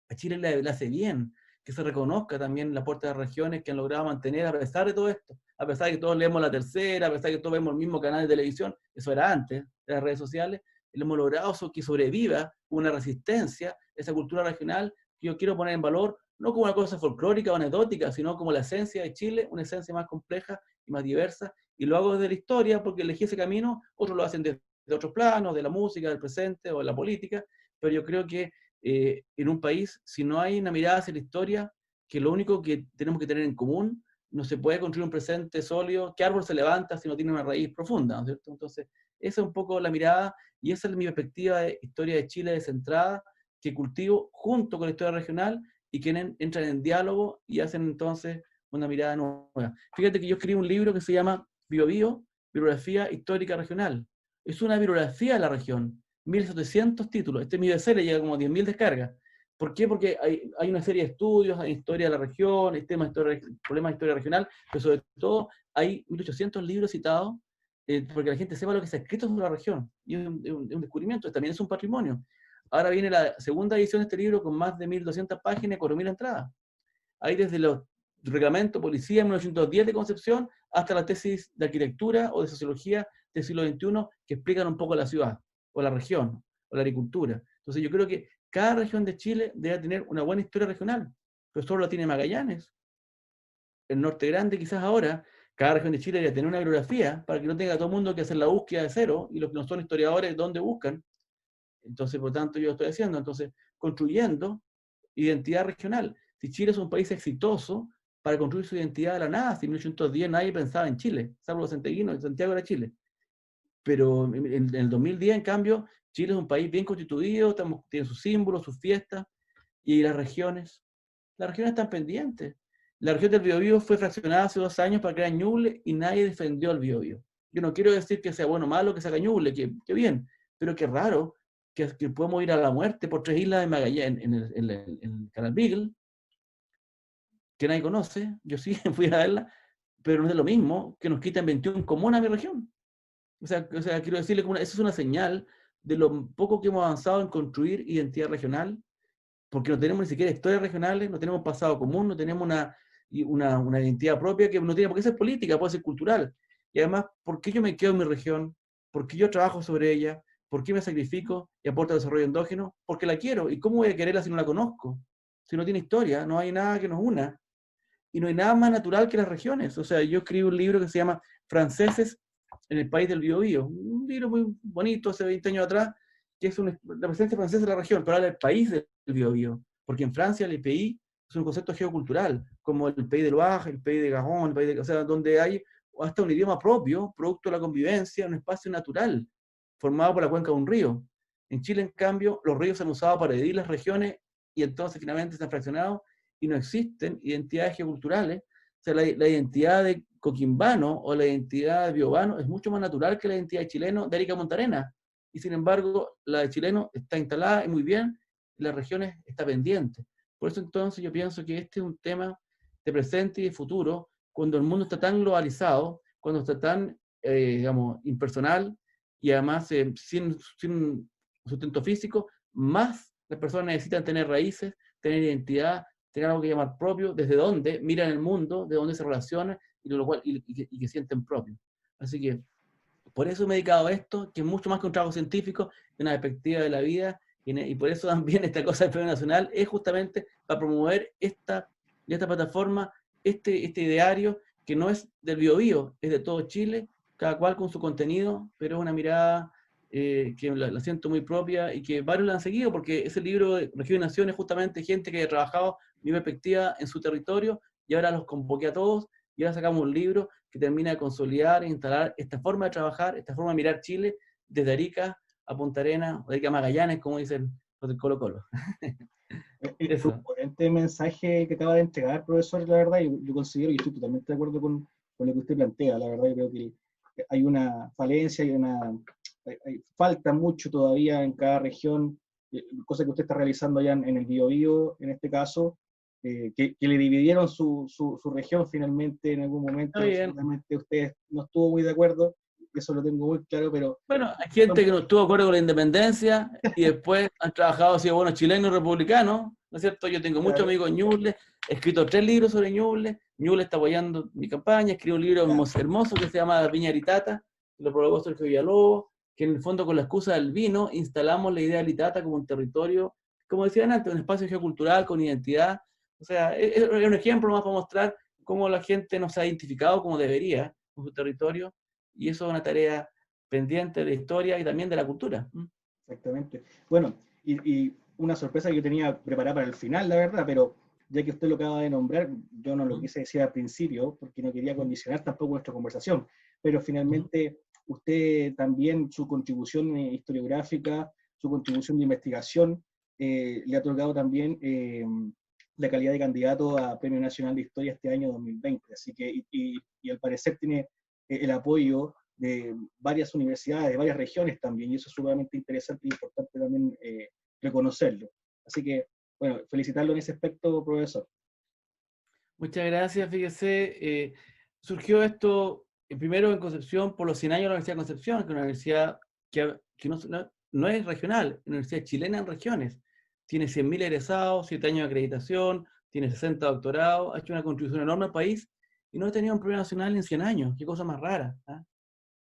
a Chile le hace bien que se reconozca también la aporte de las regiones que han logrado mantener a pesar de todo esto, a pesar de que todos leemos La Tercera, a pesar de que todos vemos el mismo canal de televisión, eso era antes de las redes sociales, y hemos logrado que sobreviva una resistencia, esa cultura regional que yo quiero poner en valor, no como una cosa folclórica o anecdótica, sino como la esencia de Chile, una esencia más compleja y más diversa, y lo hago desde la historia porque elegí ese camino, otros lo hacen desde otros planos, de la música, del presente o de la política, pero yo creo que en un país, si no hay una mirada hacia la historia, que lo único que tenemos que tener en común, no se puede construir un presente sólido. ¿Qué árbol se levanta si no tiene una raíz profunda? ¿No es cierto? Entonces, esa es un poco la mirada, y esa es mi perspectiva de historia de Chile descentrada, que cultivo junto con la historia regional, y que entran en diálogo y hacen entonces una mirada nueva. Fíjate que yo escribí un libro que se llama Bio Bio, Bibliografía Histórica Regional. Es una bibliografía de la región, 1.700 títulos. Este mi bestseller llega como 10.000 descargas. ¿Por qué? Porque hay una serie de estudios, hay historia de la región, hay problemas de historia regional, pero sobre todo hay 1.800 libros citados, porque la gente sepa lo que se ha escrito sobre la región. Y es un descubrimiento, también es un patrimonio. Ahora viene la segunda edición de este libro con más de 1.200 páginas y 4.000 entradas. Hay desde los reglamentos policía en 1910 de Concepción hasta la tesis de arquitectura o de sociología del siglo XXI que explican un poco la ciudad, o la región, o la agricultura. Entonces yo creo que cada región de Chile debe tener una buena historia regional, pero solo la tiene Magallanes. El Norte Grande quizás ahora, cada región de Chile debe tener una bibliografía para que no tenga todo el mundo que hacer la búsqueda de cero, y los que no son historiadores, ¿dónde buscan? Entonces, por tanto, yo lo estoy haciendo. Entonces, construyendo identidad regional. Si Chile es un país exitoso para construir su identidad de la nada, si en 1810 nadie pensaba en Chile, salvo los santiaguinos, Santiago era Chile. Pero en el 2010, en cambio, Chile es un país bien constituido, tiene sus símbolos, sus fiestas, y las regiones están pendientes. La región del Biobío fue fraccionada hace 2 años para crear Ñuble y nadie defendió el Biobío. Yo no quiero decir que sea bueno o malo que se haga Ñuble, que bien, pero qué raro que podemos ir a la muerte por 3 islas de Magallanes en el Canal Beagle, que nadie conoce. Yo sí fui a verla, pero no es lo mismo que nos quiten 21 comunas a mi región. O sea, quiero decirle que eso es una señal de lo poco que hemos avanzado en construir identidad regional, porque no tenemos ni siquiera historias regionales, no tenemos pasado común, no tenemos una identidad propia que no tiene por qué ser política, puede ser cultural. Y además, ¿por qué yo me quedo en mi región? ¿Por qué yo trabajo sobre ella? ¿Por qué me sacrifico y aporto al desarrollo endógeno? Porque la quiero. ¿Y cómo voy a quererla si no la conozco? Si no tiene historia, no hay nada que nos una. Y no hay nada más natural que las regiones. O sea, yo escribí un libro que se llama Franceses en el país del Biobío. Un libro muy bonito, hace 20 años atrás, que es la presencia francesa de la región, pero ahora el país del Biobío. Porque en Francia el pays es un concepto geocultural, como el pays de Loire, el pays de Garonne, o sea, donde hay hasta un idioma propio, producto de la convivencia, un espacio natural, formado por la cuenca de un río. En Chile, en cambio, los ríos se han usado para dividir las regiones, y entonces finalmente se han fraccionado y no existen identidades geoculturales. O sea, la identidad de coquimbano o la identidad de biobano es mucho más natural que la identidad de chileno de Arica Montarena. Y sin embargo, la de chileno está instalada y muy bien, y las regiones está pendiente. Por eso entonces yo pienso que este es un tema de presente y de futuro, cuando el mundo está tan globalizado, cuando está tan, digamos, impersonal, y además sin sustento físico, más las personas necesitan tener raíces, tener identidad, tengan algo que llamar propio, desde dónde miran el mundo, de dónde se relacionan y que sienten propio. Así que por eso me he dedicado a esto, que es mucho más que un trabajo científico, de una perspectiva de la vida, y por eso también esta cosa del Premio Nacional es justamente para promover esta plataforma, este ideario, que no es del Biobío, es de todo Chile, cada cual con su contenido, pero es una mirada que la siento muy propia y que varios la han seguido, porque ese libro de Región y Nación es justamente gente que ha trabajado mi perspectiva en su territorio, y ahora los convoqué a todos, y ahora sacamos un libro que termina de consolidar e instalar esta forma de trabajar, esta forma de mirar Chile, desde Arica a Punta Arenas, o de Arica a Magallanes, como dicen los del Colo Colo. El Eso. imponente mensaje que acaba de entregar, profesor, la verdad, yo considero, y estoy totalmente de acuerdo con lo que usted plantea, la verdad, yo creo que hay una falencia, falta mucho todavía en cada región, cosa que usted está realizando allá en el Biobío, en este caso, que le dividieron su región finalmente en algún momento, seguramente usted no estuvo muy de acuerdo, eso lo tengo muy claro, pero... Bueno, hay gente que no estuvo de acuerdo con la independencia y después han trabajado así, bueno, chilenos y republicanos, ¿no es cierto? Yo tengo muchos amigos en Ñuble, he escrito 3 libros sobre Ñuble, Ñuble está apoyando mi campaña, escribí un libro hermoso que se llama Viña Aritata, que lo prologó Sergio Villalobos, que en el fondo con la excusa del vino instalamos la idea de Aritata como un territorio, como decían antes, un espacio geocultural con identidad. O sea, es un ejemplo más para mostrar cómo la gente no se ha identificado como debería con su territorio, y eso es una tarea pendiente de la historia y también de la cultura. Exactamente. Bueno, y una sorpresa que yo tenía preparada para el final, la verdad, pero ya que usted lo acaba de nombrar, yo no lo quise decir al principio porque no quería condicionar tampoco nuestra conversación, pero finalmente usted también, su contribución historiográfica, su contribución de investigación, le ha otorgado también la calidad de candidato a Premio Nacional de Historia este año 2020. Así que, y al parecer tiene el apoyo de varias universidades, de varias regiones también, y eso es sumamente interesante y importante también reconocerlo. Así que, bueno, felicitarlo en ese aspecto, profesor. Muchas gracias, fíjese. Surgió esto primero en Concepción por los 100 años de la Universidad de Concepción, que es una universidad que no es regional, es una universidad chilena en regiones. Tiene 100.000 egresados, 7 años de acreditación, tiene 60 doctorados, ha hecho una contribución enorme al país y no ha tenido un premio nacional en 100 años. Qué cosa más rara,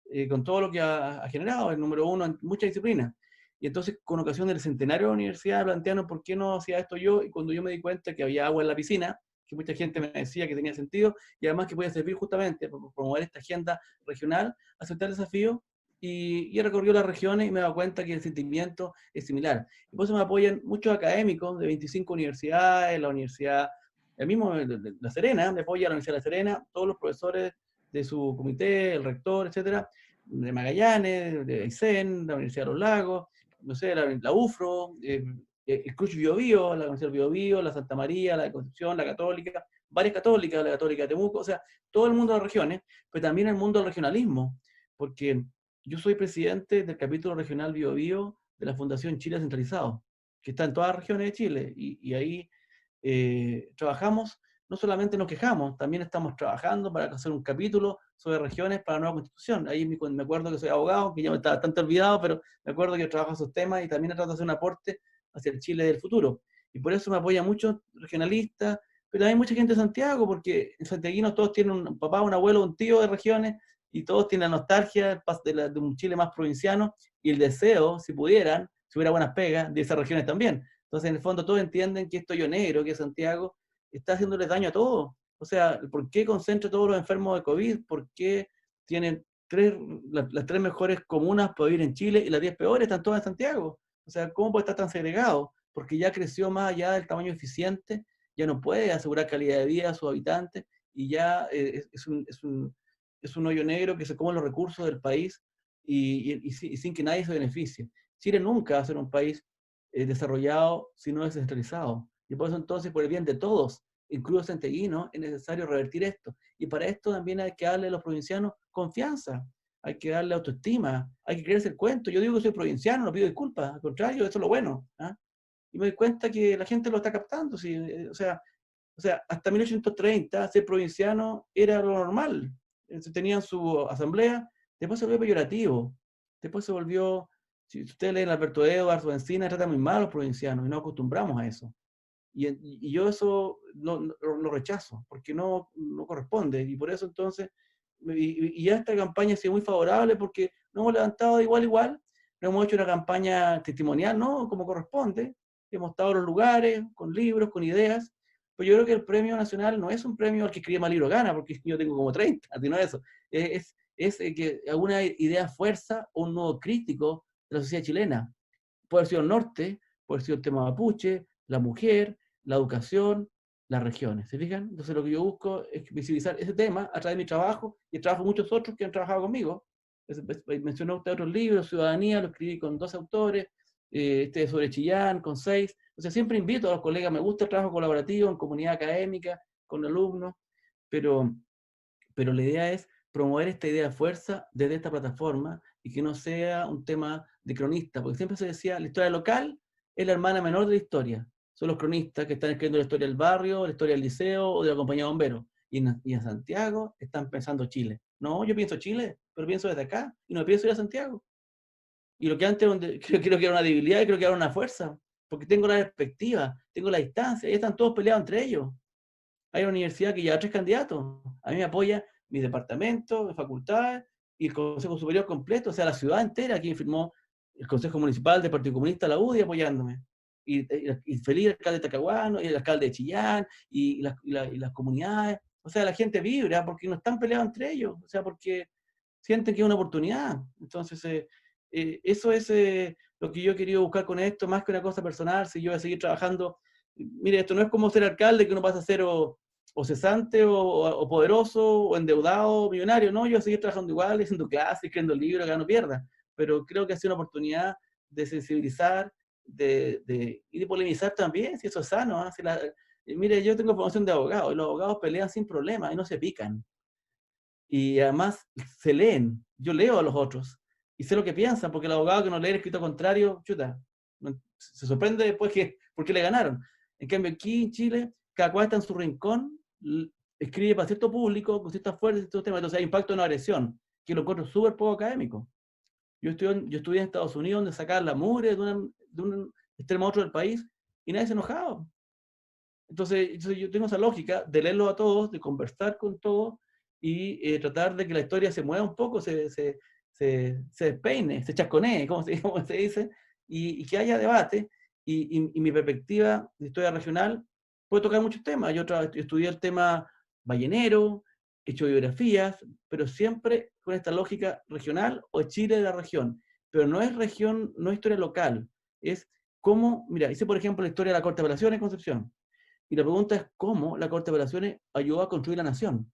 ¿eh? Con todo lo que ha generado, el número 1 en muchas disciplinas. Y entonces, con ocasión del centenario de la universidad, plantearon por qué no hacía esto yo, y cuando yo me di cuenta que había agua en la piscina, que mucha gente me decía que tenía sentido, y además que podía servir justamente para promover esta agenda regional, acepté el desafío y he recorrido las regiones y me he dado cuenta que el sentimiento es similar. Y por eso me apoyan muchos académicos de 25 universidades, la universidad, el mismo de La Serena, me apoya la Universidad de La Serena, todos los profesores de su comité, el rector, etcétera, de Magallanes, de Aysén, la Universidad de los Lagos, no sé, la UFRO, el Cruz Biobío, la Universidad del Biobío, la Santa María, la de Concepción, la Católica, varias católicas, la Católica de Temuco, o sea, todo el mundo de las regiones, pero también el mundo del regionalismo, porque yo soy presidente del capítulo regional Biobío de la Fundación Chile Centralizado, que está en todas las regiones de Chile, y ahí trabajamos, no solamente nos quejamos, también estamos trabajando para hacer un capítulo sobre regiones para la nueva constitución. Ahí me acuerdo que soy abogado, que ya me está bastante olvidado, pero me acuerdo que trabajo esos temas y también trato de hacer un aporte hacia el Chile del futuro. Y por eso me apoya mucho regionalistas, pero también mucha gente de Santiago, porque en santiaguinos todos tienen un papá, un abuelo, un tío de regiones, y todos tienen la nostalgia de un Chile más provinciano, y el deseo, si pudieran, si hubiera buenas pegas, de esas regiones también. Entonces, en el fondo, todos entienden que esto yo negro, que Santiago, está haciéndoles daño a todos. O sea, ¿por qué concentra todos los enfermos de COVID? ¿Por qué tienen las 3 mejores comunas para vivir en Chile y las 10 peores están todas en Santiago? O sea, ¿cómo puede estar tan segregado? Porque ya creció más allá del tamaño eficiente, ya no puede asegurar calidad de vida a sus habitantes y ya es un hoyo negro que se come los recursos del país y sin que nadie se beneficie. Chile nunca va a ser un país desarrollado si no es descentralizado. Y por eso entonces, por el bien de todos, incluso santiaguinos, es necesario revertir esto. Y para esto también hay que darle a los provincianos confianza, hay que darle autoestima, hay que creerse el cuento. Yo digo que soy provinciano, no pido disculpas, al contrario, eso es lo bueno. Y me doy cuenta que la gente lo está captando. ¿Sí? O sea, hasta 1830 ser provinciano era lo normal. Tenían su asamblea, después se volvió peyorativo, después se volvió, si ustedes leen Alberto Edwards o Encina, trata muy mal a los provincianos y no acostumbramos a eso. Y yo eso lo rechazo, porque no corresponde. Y por eso entonces, y ya esta campaña ha sido muy favorable porque nos hemos levantado de igual a igual, no hemos hecho una campaña testimonial, no, como corresponde, hemos estado en los lugares, con libros, con ideas, pero yo creo que el premio nacional no es un premio al que escribe más libros gana, porque yo tengo como 30, no es eso, es que alguna idea fuerza o un nuevo crítico de la sociedad chilena. Puede haber sido el norte, puede haber sido el tema mapuche, la mujer, la educación, las regiones, ¿se fijan? Entonces lo que yo busco es visibilizar ese tema a través de mi trabajo y el trabajo de muchos otros que han trabajado conmigo. Mencionó usted otros libros, Ciudadanía, lo escribí con 2 autores, este sobre Chillán, con 6. O sea, siempre invito a los colegas, me gusta el trabajo colaborativo en comunidad académica, con alumnos, pero la idea es promover esta idea de fuerza desde esta plataforma y que no sea un tema de cronista, porque siempre se decía, la historia local es la hermana menor de la historia. Son los cronistas que están escribiendo la historia del barrio, la historia del liceo o de la compañía de bomberos. Y en Santiago están pensando Chile. No, yo pienso Chile, pero pienso desde acá y no pienso ir a Santiago. Y lo que antes creo que era una debilidad y creo que era una fuerza, porque tengo la perspectiva, tengo la distancia, y están todos peleados entre ellos. Hay una universidad que lleva 3 candidatos. A mí me apoya mi departamento, mi facultad y el Consejo Superior completo, o sea, la ciudad entera. Aquí firmó el Consejo Municipal del Partido Comunista, la UDI, apoyándome. Y feliz el alcalde de Talcahuano, y el alcalde de Chillán, y las comunidades. O sea, la gente vibra porque no están peleados entre ellos, o sea, porque sienten que es una oportunidad. Entonces, eso es lo que yo he querido buscar con esto, más que una cosa personal. Si yo voy a seguir trabajando, mire, esto no es como ser alcalde, que uno pasa a ser o cesante, o poderoso, o endeudado, o millonario. No, yo voy a seguir trabajando igual, haciendo clases, escribiendo libros, que no pierda. Pero creo que ha sido una oportunidad de sensibilizar, y de polemizar también, si eso es sano. Mire, yo tengo formación de abogado, y los abogados pelean sin problema y no se pican. Y además se leen. Yo leo a los otros y sé lo que piensan, porque el abogado que no lee el escrito contrario, chuta, se sorprende después por qué le ganaron. En cambio, aquí en Chile, cada cual está en su rincón, escribe para cierto público, con ciertas fuerzas, ciertos temas. Entonces hay impacto en una agresión, que lo encuentro súper poco académico. Yo estudié en Estados Unidos, donde sacaban la mugre de un extremo a otro del país, y nadie se enojaba. Entonces yo tengo esa lógica de leerlo a todos, de conversar con todos, y tratar de que la historia se mueva un poco, se despeine, se chasconee, como se dice, y que haya debate. Y mi perspectiva de historia regional puede tocar muchos temas. Yo estudié el tema ballenero, he hecho biografías, pero siempre con esta lógica regional o Chile de la región. Pero no es región, no es historia local. Es cómo, mira, hice por ejemplo la historia de la Corte de Apelaciones en Concepción. Y la pregunta es cómo la Corte de Apelaciones ayudó a construir la nación.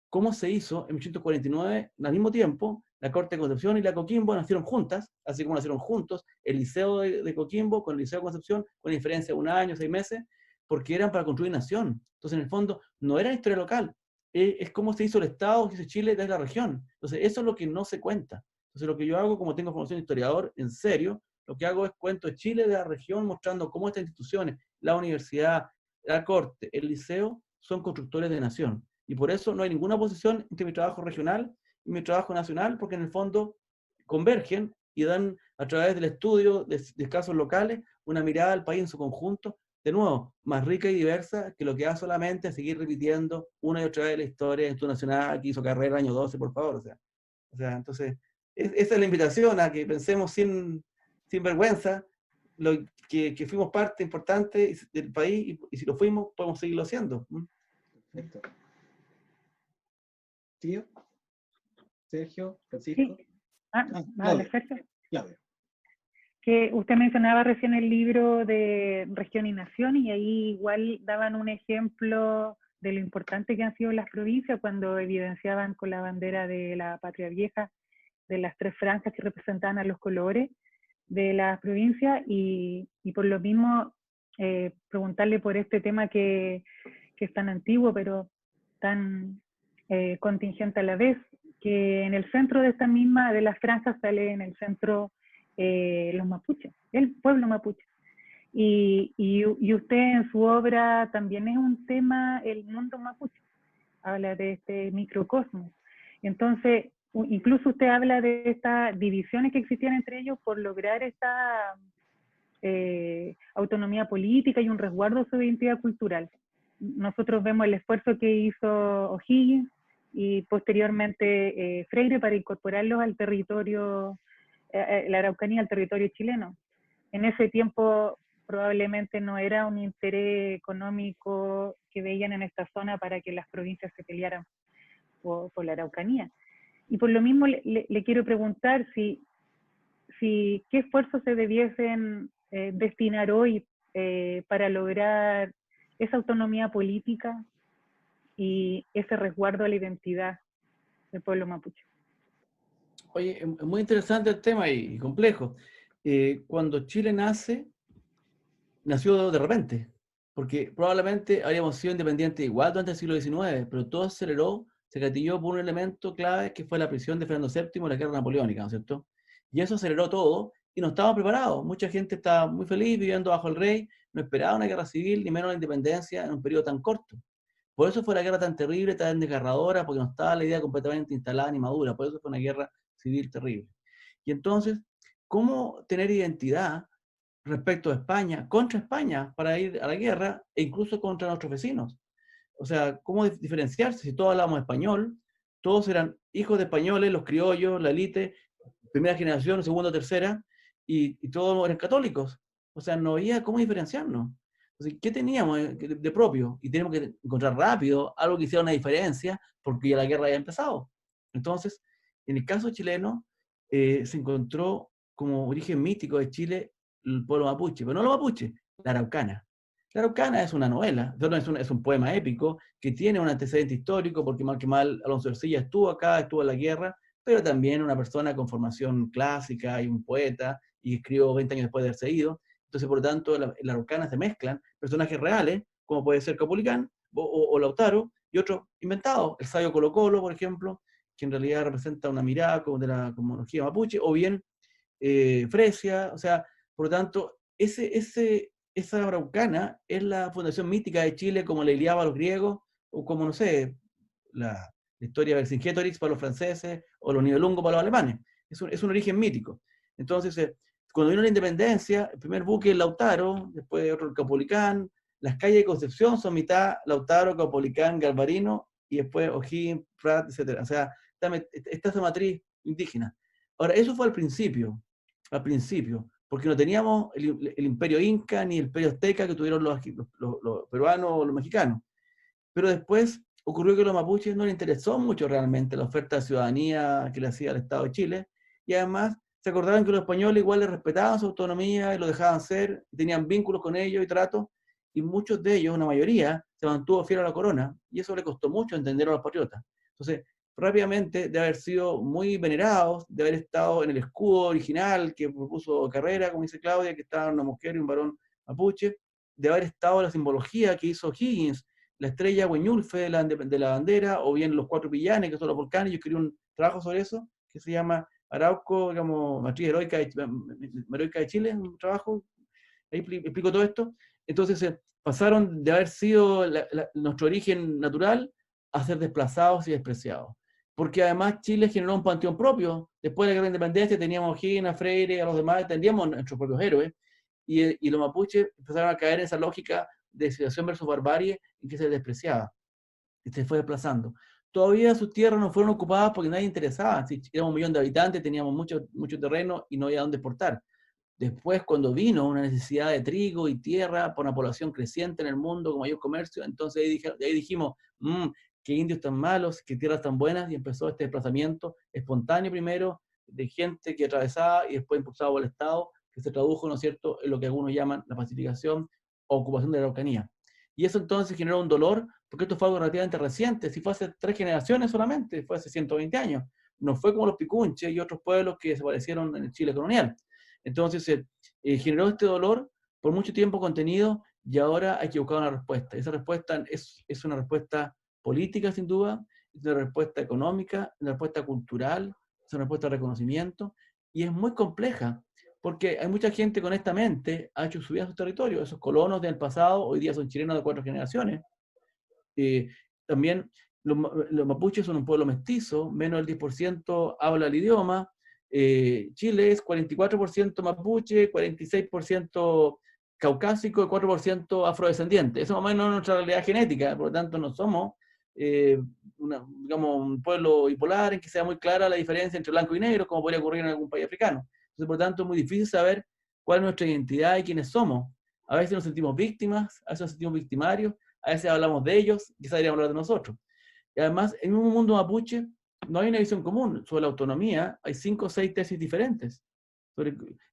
¿Cómo se hizo en 1849, al mismo tiempo, la Corte de Concepción y la Coquimbo nacieron juntas, así como nacieron juntos el Liceo de Coquimbo con el Liceo de Concepción, con diferencia de 1 año, 6 meses, porque eran para construir nación. Entonces, en el fondo, no era historia local, es cómo se hizo el Estado, que hizo Chile desde la región. Entonces, eso es lo que no se cuenta. Entonces, lo que yo hago, como tengo formación de historiador, en serio, lo que hago es cuento Chile de la región, mostrando cómo estas instituciones, la universidad, la Corte, el Liceo, son constructores de nación. Y por eso no hay ninguna oposición entre mi trabajo regional y mi trabajo nacional, porque en el fondo convergen y dan a través del estudio de casos locales una mirada al país en su conjunto, de nuevo, más rica y diversa que lo que hace solamente seguir repitiendo una y otra vez la historia del Instituto Nacional que hizo carrera el año 12, por favor. O sea, entonces, esa es la invitación a que pensemos sin vergüenza, que fuimos parte importante del país, y si lo fuimos, podemos seguirlo haciendo. Perfecto. ¿Tío? ¿Sergio? ¿Francisco? Sí. Vale, perfecto. Claudia. Que usted mencionaba recién el libro de Región y Nación, y ahí igual daban un ejemplo de lo importante que han sido las provincias cuando evidenciaban con la bandera de la Patria Vieja, de las 3 franjas que representaban a los colores de las provincias, y por lo mismo preguntarle por este tema que es tan antiguo, pero tan contingente a la vez, que en el centro de esta misma, de las franjas, sale en el centro los mapuches, el pueblo mapuche. Y usted en su obra también es un tema, el mundo mapuche, habla de este microcosmos. Entonces, incluso usted habla de estas divisiones que existían entre ellos por lograr autonomía política y un resguardo de su identidad cultural. Nosotros vemos el esfuerzo que hizo O'Higgins y posteriormente Freire para incorporarlos al territorio, la Araucanía al territorio chileno. En ese tiempo probablemente no era un interés económico que veían en esta zona para que las provincias se pelearan por la Araucanía. Y por lo mismo le quiero preguntar si qué esfuerzos se debiesen destinar hoy para lograr esa autonomía política y ese resguardo a la identidad del pueblo mapuche. Oye, es muy interesante el tema y complejo. Cuando Chile nació de repente, porque probablemente habríamos sido independientes igual durante el siglo XIX, pero todo aceleró, se gatilló por un elemento clave que fue la prisión de Fernando VII y la guerra napoleónica, ¿no es cierto? Y eso aceleró todo y no estábamos preparados. Mucha gente estaba muy feliz viviendo bajo el rey, no esperaba una guerra civil ni menos la independencia en un periodo tan corto. Por eso fue la guerra tan terrible, tan desgarradora, porque no estaba la idea completamente instalada ni madura. Por eso fue una guerra civil terrible. Y entonces, ¿cómo tener identidad respecto a España, contra España, para ir a la guerra e incluso contra nuestros vecinos? O sea, ¿cómo diferenciarse si todos hablábamos español? Todos eran hijos de españoles, los criollos, la élite, primera generación, segunda, tercera, y todos eran católicos. O sea, no había cómo diferenciarnos. Entonces, ¿qué teníamos de propio? Y tenemos que encontrar rápido algo que hiciera una diferencia, porque ya la guerra había empezado. Entonces, en el caso chileno, se encontró como origen mítico de Chile el pueblo mapuche, pero no los mapuche, la araucana. La araucana es una novela, es un poema épico que tiene un antecedente histórico, porque mal que mal Alonso de Ercilla estuvo acá, estuvo en la guerra, pero también una persona con formación clásica y un poeta, y escribió 20 años después de haberse ido. Entonces, por lo tanto, en la araucana se mezclan personajes reales, como puede ser Capulicán o Lautaro, y otros inventados. El sabio Colo Colo, por ejemplo, que en realidad representa una mirada como de la cosmología mapuche, o bien Fresia. O sea, por lo tanto, esa araucana es la fundación mítica de Chile, como la Ilíada a los griegos, o como, no sé, la historia de Vercingétorix para los franceses, o los Nibelungos para los alemanes. Es un origen mítico. Entonces, cuando vino la independencia, el primer buque es Lautaro, después otro el Capulicán, las calles de Concepción son mitad Lautaro, Capulicán, Galvarino, y después O'Higgins, Prat, etc. O sea, está esa matriz indígena. Ahora, eso fue al principio, porque no teníamos el imperio inca ni el imperio azteca que tuvieron los peruanos o los mexicanos. Pero después ocurrió que a los mapuches no les interesó mucho realmente la oferta de ciudadanía que le hacía el Estado de Chile, y además se acordaban que los españoles igual les respetaban su autonomía y lo dejaban ser, y tenían vínculos con ellos y tratos, y muchos de ellos, una mayoría, se mantuvo fiel a la corona, y eso le costó mucho entender a los patriotas. Entonces, rápidamente, de haber sido muy venerados, de haber estado en el escudo original que propuso Carrera, como dice Claudia, que estaba una mujer y un varón mapuche, de haber estado en la simbología que hizo Higgins, la estrella Hueñulfe de la bandera, o bien los 4 pillanes, que son los volcanes. Yo escribí un trabajo sobre eso, que se llama Arauco, digamos, matriz heroica de Chile, un trabajo, ahí explico todo esto. Entonces pasaron de haber sido nuestro origen natural a ser desplazados y despreciados. Porque además Chile generó un panteón propio. Después de la Guerra de Independencia teníamos a O'Higgins, a Freire, a los demás, teníamos nuestros propios héroes, y los mapuches empezaron a caer en esa lógica de civilización versus barbarie en que se despreciaba, y se fue desplazando. Todavía sus tierras no fueron ocupadas porque nadie interesaba. Si éramos 1 millón de habitantes, teníamos mucho terreno y no había dónde exportar. Después, cuando vino una necesidad de trigo y tierra por una población creciente en el mundo con mayor comercio, entonces ahí dijimos, qué indios tan malos, qué tierras tan buenas, y empezó este desplazamiento espontáneo primero, de gente que atravesaba y después impulsado por el Estado, que se tradujo, ¿no es cierto?, en lo que algunos llaman la pacificación o ocupación de la Araucanía. Y eso entonces generó un dolor, porque esto fue algo relativamente reciente, si fue hace 3 generaciones solamente, fue hace 120 años. No fue como los picunches y otros pueblos que desaparecieron en el Chile colonial. Entonces generó este dolor por mucho tiempo contenido, y ahora hay que buscar una respuesta. Esa respuesta es una respuesta política, sin duda, es una respuesta económica, una respuesta cultural, es una respuesta de reconocimiento, y es muy compleja, porque hay mucha gente con esta mente ha hecho su vida en su territorio. Esos colonos del pasado hoy día son chilenos de 4 generaciones. También los mapuches son un pueblo mestizo, menos del 10% habla el idioma, Chile es 44% mapuche, 46% caucásico y 4% afrodescendiente. Eso más o menos es nuestra realidad genética, por lo tanto no somos digamos, un pueblo bipolar en que sea muy clara la diferencia entre blanco y negro, como podría ocurrir en algún país africano. Entonces, por lo tanto, es muy difícil saber cuál es nuestra identidad y quiénes somos. A veces nos sentimos víctimas, a veces nos sentimos victimarios, a veces hablamos de ellos, quizás deberíamos hablar de nosotros. Y además, en un mundo mapuche no hay una visión común sobre la autonomía, hay 5 o 6 tesis diferentes.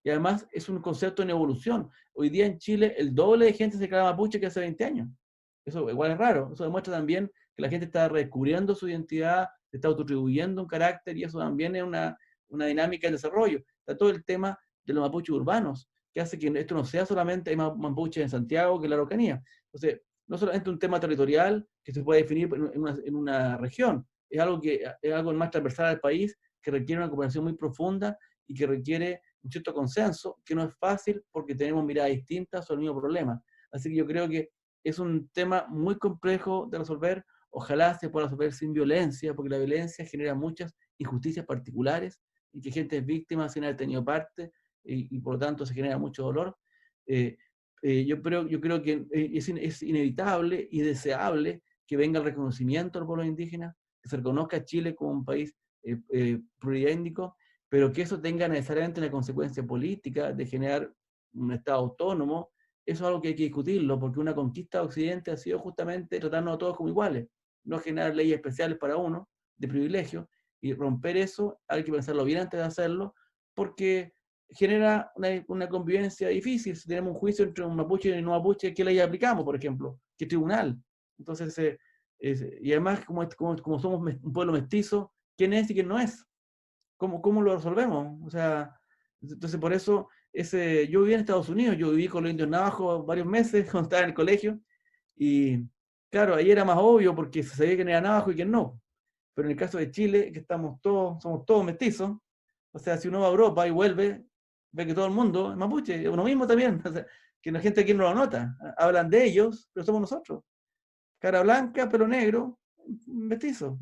Y además es un concepto en evolución. Hoy día en Chile el doble de gente se declara mapuche que hace 20 años. Eso igual es raro. Eso demuestra también que la gente está redescubriendo su identidad, se está autoatribuyendo un carácter, y eso también es una dinámica de desarrollo. Está todo el tema de los mapuches urbanos, que hace que esto no sea solamente hay mapuches en Santiago que en la Araucanía. Entonces, no solamente un tema territorial que se puede definir en una región, es algo más transversal al país, que requiere una cooperación muy profunda y que requiere un cierto consenso, que no es fácil porque tenemos miradas distintas sobre el mismo problema. Así que yo creo que es un tema muy complejo de resolver. Ojalá se pueda resolver sin violencia, porque la violencia genera muchas injusticias particulares y que gente es víctima sin haber tenido parte, y por lo tanto se genera mucho dolor. Yo creo que es inevitable y deseable que venga el reconocimiento del pueblo indígena, que se reconozca a Chile como un país pluriétnico, pero que eso tenga necesariamente la consecuencia política de generar un Estado autónomo. Eso es algo que hay que discutirlo, porque una conquista de Occidente ha sido justamente tratarnos a todos como iguales, no generar leyes especiales para uno, de privilegio, y romper eso hay que pensarlo bien antes de hacerlo, porque genera una convivencia difícil. Si tenemos un juicio entre un mapuche y un no mapuche, ¿qué ley aplicamos, por ejemplo? ¿Qué tribunal? Entonces, y además, como somos un pueblo mestizo, ¿quién es y quién no es? ¿Cómo lo resolvemos? O sea, entonces por eso, yo viví en Estados Unidos, yo viví con los indios navajos varios meses cuando estaba en el colegio, y claro, ahí era más obvio porque se sabía quién era navajo y quién no. Pero en el caso de Chile, que somos todos mestizos, o sea, si uno va a Europa y vuelve, ve que todo el mundo es mapuche, uno mismo también, o sea, que la gente aquí no lo nota. Hablan de ellos, pero somos nosotros. Cara blanca, pelo negro, mestizo.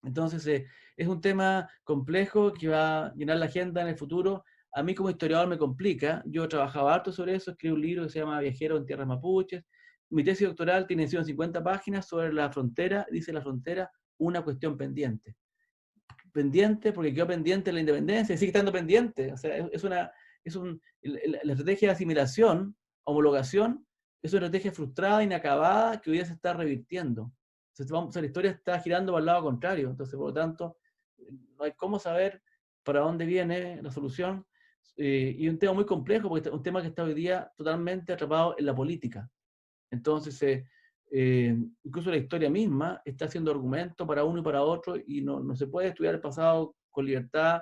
Entonces, es un tema complejo que va a llenar la agenda en el futuro. A mí como historiador me complica. Yo trabajaba harto sobre eso, escribí un libro que se llama Viajero en Tierras Mapuches. Mi tesis doctoral tiene 150 páginas sobre la frontera. Dice la frontera, una cuestión pendiente. Pendiente porque quedó pendiente la independencia, y sigue estando pendiente. O sea, la estrategia de asimilación, homologación, es una estrategia frustrada, inacabada, que hoy día se está revirtiendo. La historia está girando para el lado contrario. Entonces, por lo tanto, no hay cómo saber para dónde viene la solución. Y un tema muy complejo, porque es un tema que está hoy día totalmente atrapado en la política. Entonces, incluso la historia misma está haciendo argumento para uno y para otro, y no se puede estudiar el pasado con libertad,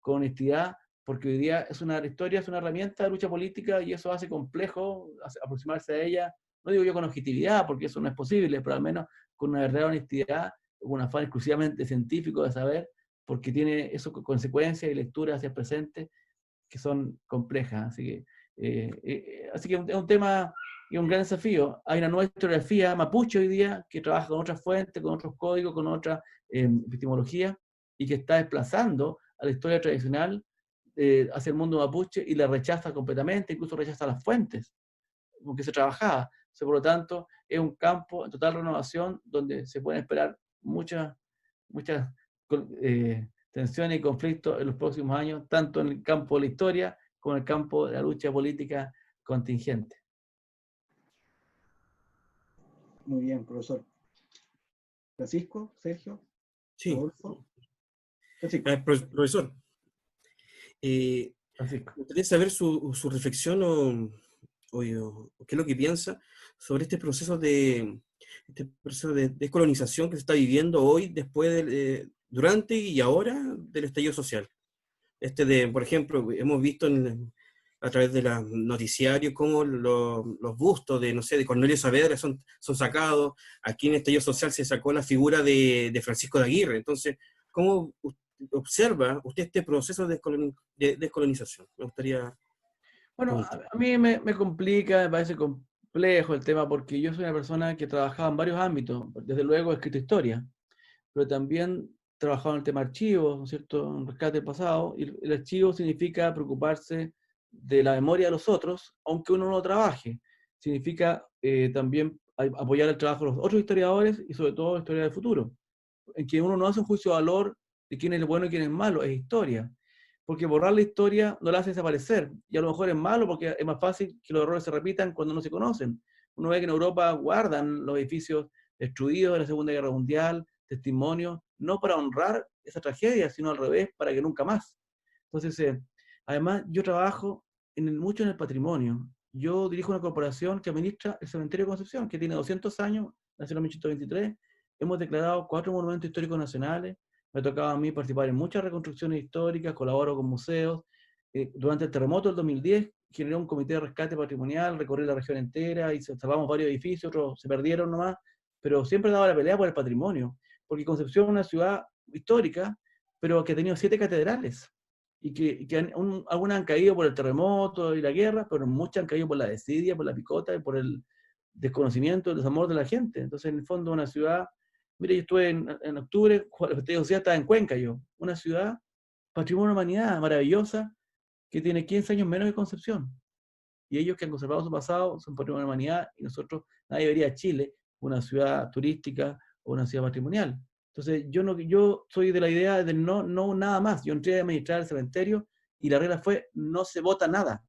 con honestidad, porque hoy día la historia es una herramienta de lucha política, y eso hace complejo aproximarse a ella. No digo yo con objetividad, porque eso no es posible, pero al menos con una verdadera honestidad, con un afán exclusivamente científico de saber, porque tiene eso consecuencias y lecturas hacia el presente que son complejas. Así que es un tema y un gran desafío. Hay una nueva historiografía mapuche hoy día que trabaja con otras fuentes, con otros códigos, con otra epistemología, y que está desplazando a la historia tradicional hacia el mundo mapuche, y la rechaza completamente, incluso rechaza las fuentes con que se trabajaba. O sea, por lo tanto, es un campo en total renovación donde se pueden esperar muchas tensiones y conflictos en los próximos años, tanto en el campo de la historia como en el campo de la lucha política contingente. Muy bien, profesor. Francisco, Sergio, Sí. Rodolfo. Francisco. Profesor, me gustaría saber su reflexión o qué es lo que piensa sobre este proceso de descolonización que se está viviendo hoy, después durante y ahora del estallido social. Por ejemplo, hemos visto a través de los noticiarios cómo los bustos de Cornelio Saavedra son sacados. Aquí en el estallido social se sacó la figura de Francisco de Aguirre. Entonces, ¿cómo observa usted este proceso de descolonización? Me gustaría... Bueno, a mí me complica, me parece complejo el tema, porque yo soy una persona que trabajaba en varios ámbitos. Desde luego he escrito historia, pero también trabajado en el tema archivos, ¿no es cierto?, en rescate del pasado, y el archivo significa preocuparse de la memoria de los otros, aunque uno no lo trabaje. Significa también apoyar el trabajo de los otros historiadores y sobre todo la historia del futuro, en que uno no hace un juicio de valor de quién es el bueno y quién es malo, es historia. Porque borrar la historia no la hace desaparecer, y a lo mejor es malo porque es más fácil que los errores se repitan cuando no se conocen. Uno ve que en Europa guardan los edificios destruidos de la Segunda Guerra Mundial, testimonios, no para honrar esa tragedia, sino al revés, para que nunca más. Entonces, además, yo trabajo mucho en el patrimonio. Yo dirijo una corporación que administra el Cementerio de Concepción, que tiene 200 años, nació en 1823. Hemos declarado 4 monumentos históricos nacionales. Me ha tocado a mí participar en muchas reconstrucciones históricas, colaboro con museos. Durante el terremoto del 2010 generé un comité de rescate patrimonial, recorrí la región entera y salvamos varios edificios, otros se perdieron nomás, pero siempre he dado la pelea por el patrimonio, porque Concepción es una ciudad histórica, pero que ha tenido 7 catedrales, y que algunas han caído por el terremoto y la guerra, pero muchas han caído por la desidia, por la picota y por el desconocimiento, el desamor de la gente. Entonces, en el fondo, una ciudad. Mire, yo estuve en octubre, estaba en Cuenca yo, una ciudad, patrimonio de la humanidad, maravillosa, que tiene 15 años menos que Concepción. Y ellos que han conservado su pasado son patrimonio de la humanidad, y nosotros, nadie vería a Chile una ciudad turística o una ciudad patrimonial. Entonces, yo soy de la idea de no nada más. Yo entré a administrar el cementerio y la regla fue, no se vota nada.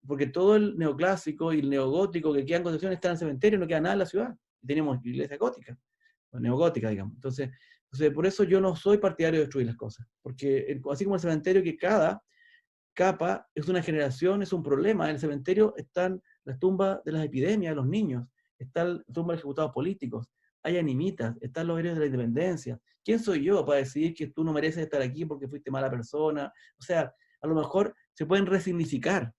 Porque todo el neoclásico y el neogótico que queda en Concepción está en el cementerio, no queda nada en la ciudad. Y tenemos iglesia gótica, o neogótica, digamos. Entonces, por eso yo no soy partidario de destruir las cosas. Porque así como el cementerio, que cada capa es una generación, es un problema. En el cementerio están las tumbas de las epidemias de los niños, están las tumbas de ejecutados políticos, hay animitas, están los héroes de la independencia. ¿Quién soy yo para decidir que tú no mereces estar aquí porque fuiste mala persona? O sea, a lo mejor se pueden resignificar.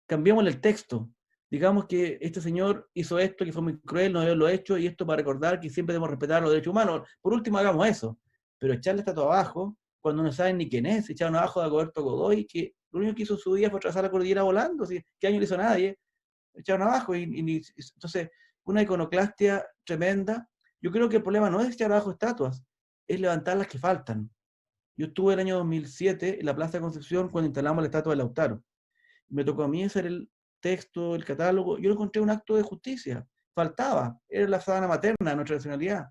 Cambiamos el texto. Digamos que este señor hizo esto, que fue muy cruel, no haberlo hecho, y esto para recordar que siempre debemos respetar los derechos humanos. Por último, hagamos eso. Pero echarle estatua abajo, cuando no saben ni quién es, echaron abajo a Dagoberto Godoy, que lo único que hizo en su día fue trazar la cordillera volando, así, ¿qué año le hizo nadie? Echaron abajo, entonces, una iconoclastia tremenda. Yo creo que el problema no es echar abajo estatuas, es levantar las que faltan. Yo estuve el año 2007 en la Plaza de Concepción cuando instalamos la estatua de Lautaro. Me tocó a mí hacer el texto, el catálogo. Yo encontré un acto de justicia. Faltaba. Era la sábana materna de nuestra nacionalidad.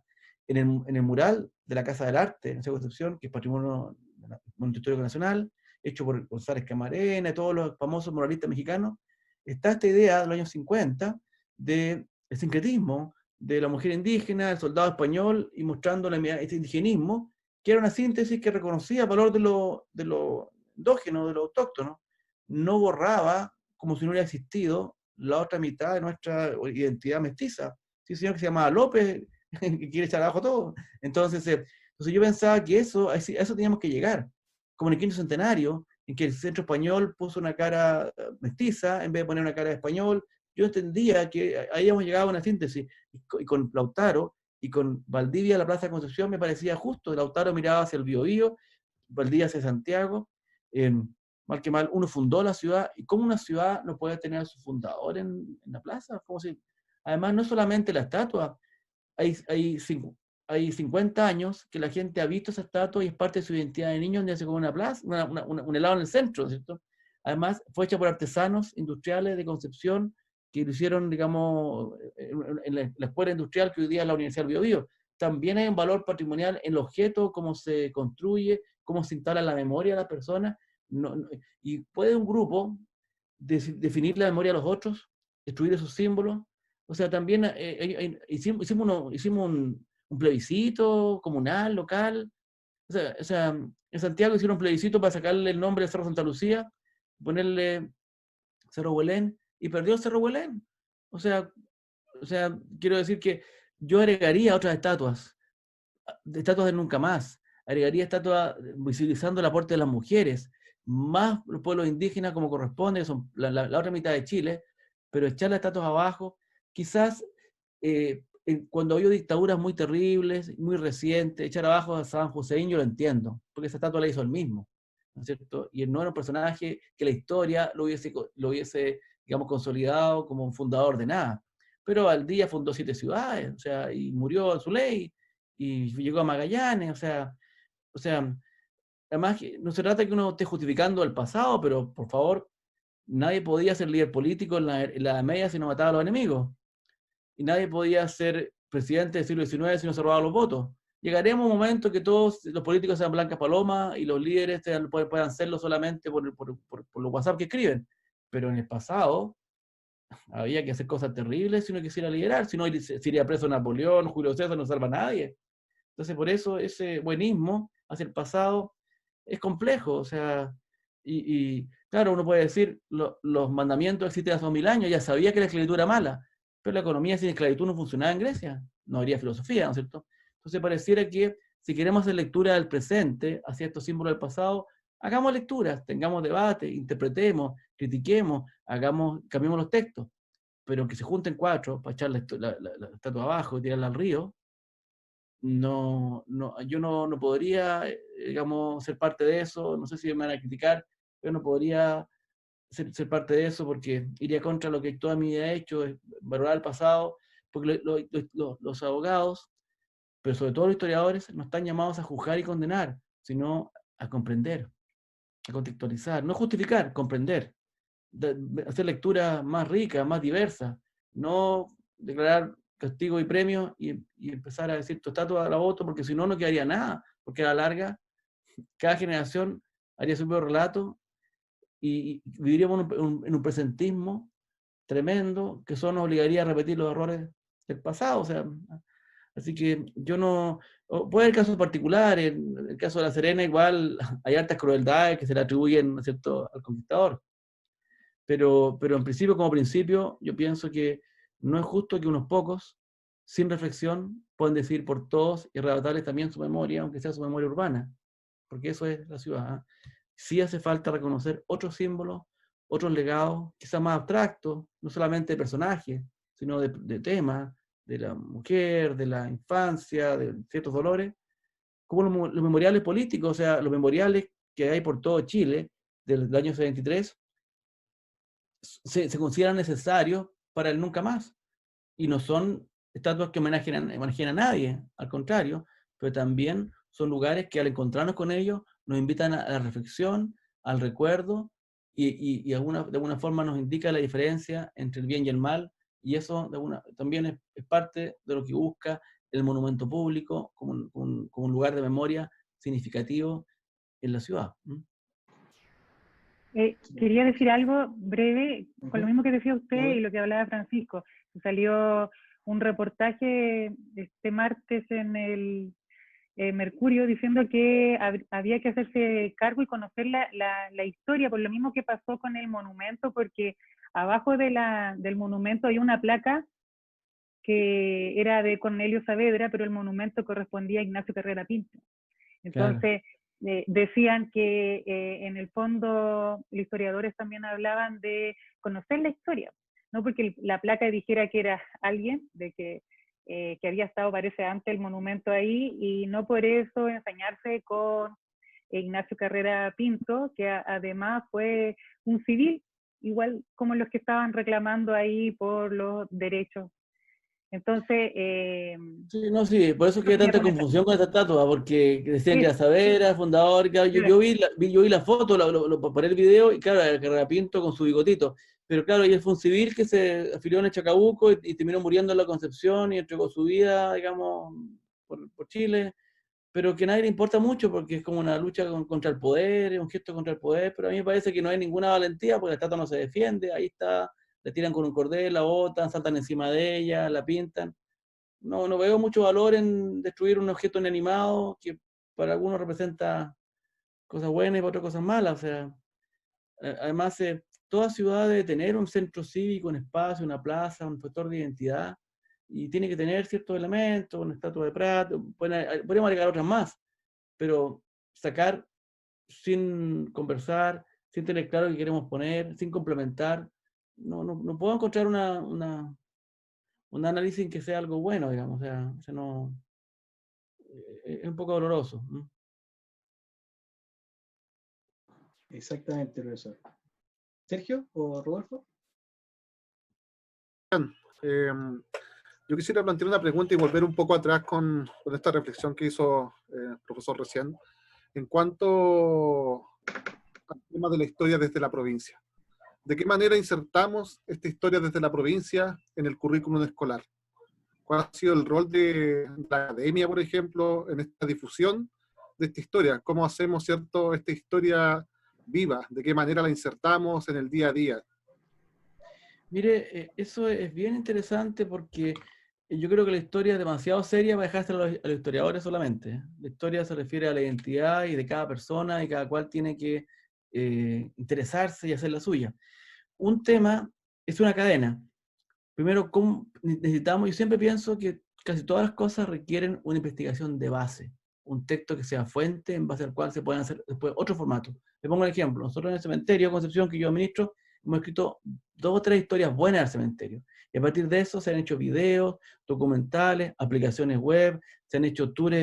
En el mural de la Casa del Arte, en esa Concepción, que es Patrimonio Histórico Nacional, hecho por González Camarena y todos los famosos muralistas mexicanos, está esta idea de los años 50 del sincretismo, de la mujer indígena, el soldado español, y mostrando este indigenismo, que era una síntesis que reconocía el valor de lo endógeno, de lo autóctono. No borraba, como si no hubiera existido, la otra mitad de nuestra identidad mestiza. Sí, señor, que se llamaba López, que quiere echar abajo todo. Entonces yo pensaba que a eso teníamos que llegar. Como en el quinto centenario, en que el centro español puso una cara mestiza en vez de poner una cara de español. Yo entendía que ahí hemos llegado a una síntesis. Y con Lautaro y con Valdivia, la Plaza de Concepción, me parecía justo. Lautaro miraba hacia el Biobío, Valdivia hacia Santiago. Mal que mal, uno fundó la ciudad, y cómo una ciudad no puede tener a su fundador en la plaza. Además, no solamente la estatua, hay 50 años que la gente ha visto esa estatua y es parte de su identidad de niño, donde hace como una plaza, un helado en el centro, ¿cierto? Además, fue hecha por artesanos industriales de Concepción, que lo hicieron, digamos, en la escuela industrial que hoy día es la Universidad del Biobío. También hay un valor patrimonial en el objeto, cómo se construye, cómo se instala en la memoria de las personas. Y puede un grupo definir la memoria de los otros, destruir esos símbolos. O sea, también hicimos un plebiscito comunal, local. O sea, en Santiago hicieron un plebiscito para sacarle el nombre de Cerro Santa Lucía, ponerle Cerro Huelén, y perdió Cerro Huelén. O sea, quiero decir que yo agregaría otras estatuas de nunca más. Agregaría estatuas visibilizando el aporte de las mujeres, más los pueblos indígenas como corresponde, que son la otra mitad de Chile, pero echar las estatuas abajo, quizás cuando hay dictaduras muy terribles, muy recientes, echar abajo a Saddam Hussein yo lo entiendo, porque esa estatua la hizo él mismo, ¿no es cierto? Y él no era un personaje que la historia lo hubiese digamos, consolidado como un fundador de nada. Pero Valdivia fundó 7 ciudades, o sea, y murió en su ley, y llegó a Magallanes, o sea, O sea, además, no se trata de que uno esté justificando el pasado, pero por favor, nadie podía ser líder político en la Edad Media si no mataba a los enemigos. Y nadie podía ser presidente del siglo XIX si no se robaban los votos. Llegaremos a un momento que todos los políticos sean blancas palomas y los líderes puedan serlo solamente por los WhatsApp que escriben. Pero en el pasado había que hacer cosas terribles si uno quisiera liderar, si no se iría preso Napoleón, Julio César, no salva a nadie. Entonces por eso ese buenismo hacia el pasado es complejo, o sea, y claro, uno puede decir, los mandamientos existen hace 2000 años, ya sabía que la esclavitud era mala, pero la economía sin esclavitud no funcionaba en Grecia, no habría filosofía, ¿no es cierto? Entonces pareciera que si queremos hacer lectura del presente hacia estos símbolos del pasado, hagamos lecturas, tengamos debate, interpretemos, critiquemos, cambiemos los textos, pero que se junten 4 para echar la estatua abajo y tirarla al río, yo no podría, digamos, ser parte de eso, no sé si me van a criticar, pero no podría ser parte de eso porque iría contra lo que toda mi vida he hecho, es valorar el pasado, porque los abogados, pero sobre todo los historiadores, no están llamados a juzgar y condenar, sino a comprender, a contextualizar, no justificar, comprender, hacer lecturas más ricas, más diversas, no declarar castigo y premio y empezar a decir tu estatua la voto, porque si no, no quedaría nada, porque a la larga, cada generación haría su propio relato y viviríamos en un presentismo tremendo que solo nos obligaría a repetir los errores del pasado. O sea, así que yo no. Puede haber casos particulares, en el caso de La Serena, igual hay hartas crueldades que se le atribuyen, ¿no es cierto?, al conquistador. Pero en principio, como principio, yo pienso que no es justo que unos pocos, sin reflexión, puedan decir por todos y arrebatarles también su memoria, aunque sea su memoria urbana, porque eso es la ciudad. Sí hace falta reconocer otros símbolos, otros legados, quizás más abstractos, no solamente de personajes, sino de temas, de la mujer, de la infancia, de ciertos dolores, como los memoriales políticos, o sea, los memoriales que hay por todo Chile, del año 73, se consideran necesarios para el nunca más. Y no son estatuas que homenajeen a nadie, al contrario, pero también son lugares que al encontrarnos con ellos nos invitan a la reflexión, al recuerdo, y de alguna forma nos indica la diferencia entre el bien y el mal, y eso también es parte de lo que busca el monumento público como un lugar de memoria significativo en la ciudad. Quería decir algo breve, con lo mismo que decía usted y lo que hablaba Francisco. Salió un reportaje este martes en el Mercurio diciendo que había que hacerse cargo y conocer la historia, por lo mismo que pasó con el monumento, porque abajo del monumento hay una placa que era de Cornelio Saavedra, pero el monumento correspondía a Ignacio Carrera Pinto. Entonces, decían que en el fondo los historiadores también hablaban de conocer la historia, no porque la placa dijera que era alguien, de que había estado, parece, antes el monumento ahí, y no por eso ensañarse con Ignacio Carrera Pinto, que además fue un civil, igual como los que estaban reclamando ahí por los derechos. Entonces... sí, por eso que hay tanta confusión con esta estatua, porque decían que era Saavedra, el fundador, claro, yo vi la foto, por el video, y claro, era Carrera Pinto con su bigotito, pero claro, y él fue un civil que se afilió en el Chacabuco y terminó muriendo en la Concepción y entregó su vida, digamos, por Chile, pero que a nadie le importa mucho porque es como una lucha contra el poder, es un gesto contra el poder, pero a mí me parece que no hay ninguna valentía porque la estatua no se defiende, ahí está, le tiran con un cordel, la botan, saltan encima de ella, la pintan. No veo mucho valor en destruir un objeto inanimado que para algunos representa cosas buenas y para otros cosas malas. O sea, además, toda ciudad debe tener un centro cívico, un espacio, una plaza, un factor de identidad, y tiene que tener ciertos elementos, una estatua de Prat, podríamos agregar otras más, pero sacar sin conversar, sin tener claro qué queremos poner, sin complementar, no puedo encontrar un análisis que sea algo bueno, digamos, o sea no, es un poco doloroso. Exactamente, profesor. ¿Sergio o Rodolfo? Yo quisiera plantear una pregunta y volver un poco atrás con esta reflexión que hizo el profesor recién. en cuanto al tema de la historia desde la provincia. ¿De qué manera insertamos esta historia desde la provincia en el currículum escolar? ¿Cuál ha sido el rol de la academia, por ejemplo, en esta difusión de esta historia? ¿Cómo hacemos, cierto, esta historia viva? ¿De qué manera la insertamos en el día a día? Mire, eso es bien interesante porque yo creo que la historia es demasiado seria para dejársela a los historiadores solamente. La historia se refiere a la identidad y de cada persona y cada cual tiene que interesarse y hacer la suya. Un tema es una cadena. Primero, ¿cómo necesitamos? Yo siempre pienso que casi todas las cosas requieren una investigación de base, un texto que sea fuente en base al cual se pueden hacer después otro formato. Le pongo un ejemplo. Nosotros en el cementerio Concepción, que yo administro, hemos escrito 2 o 3 historias buenas del cementerio. Y a partir de eso se han hecho videos, documentales, aplicaciones web, se han hecho tours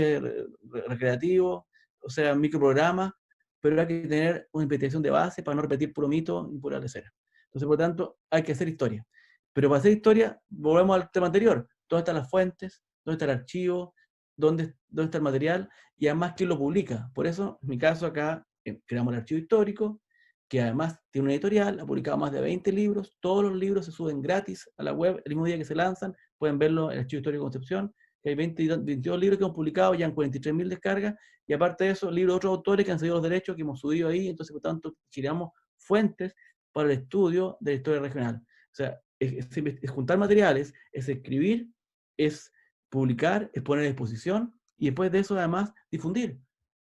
recreativos, o sea, microprogramas, pero hay que tener una investigación de base para no repetir puro mito y pura lecera. Entonces, por lo tanto, hay que hacer historia. Pero para hacer historia, volvemos al tema anterior. ¿Dónde están las fuentes? ¿Dónde está el archivo? ¿Dónde está el material? Y además, ¿quién lo publica? Por eso, en mi caso acá, creamos el archivo histórico, que además tiene una editorial, ha publicado más de 20 libros. Todos los libros se suben gratis a la web el mismo día que se lanzan. Pueden verlo en el Archivo Histórico de Concepción. Que hay 22 libros que hemos publicado, ya en 43.000 descargas. Y aparte de eso, libros de otros autores que han cedido los derechos, que hemos subido ahí. Entonces, por tanto, creamos fuentes para el estudio de la historia regional. O sea, es juntar materiales, es escribir, es publicar, es poner a disposición y después de eso además difundir.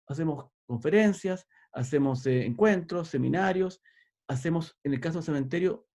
Hacemos conferencias, hacemos encuentros, seminarios, hacemos, en el caso del cementerio,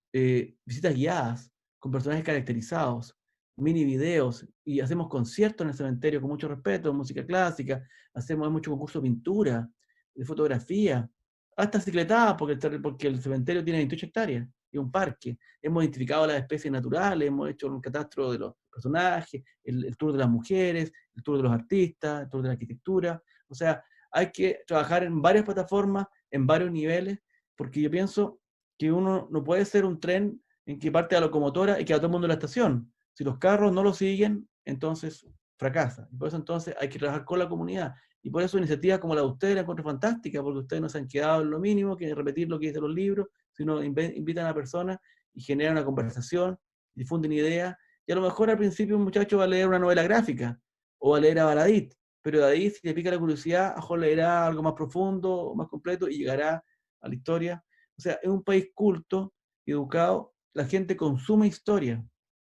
visitas guiadas con personajes caracterizados, mini videos, y hacemos conciertos en el cementerio con mucho respeto, música clásica, hacemos mucho concurso de pintura, de fotografía, hasta cicletadas, porque el cementerio tiene 28 hectáreas y un parque. Hemos identificado las especies naturales, hemos hecho un catastro de los personajes, el tour de las mujeres, el tour de los artistas, el tour de la arquitectura. O sea, hay que trabajar en varias plataformas, en varios niveles, porque yo pienso que uno no puede ser un tren en que parte la locomotora y queda todo el mundo en la estación. Si los carros no lo siguen, entonces fracasa. Y por eso entonces hay que trabajar con la comunidad. Y por eso iniciativas como la de ustedes la encuentro fantástica, porque ustedes no se han quedado en lo mínimo, que repetir lo que dicen los libros, sino invitan a personas y generan una conversación, difunden ideas, y a lo mejor al principio un muchacho va a leer una novela gráfica, o va a leer a Baradit, pero de ahí, si le pica la curiosidad, a lo mejor leerá algo más profundo, más completo, y llegará a la historia. O sea, es un país culto, educado, la gente consume historia.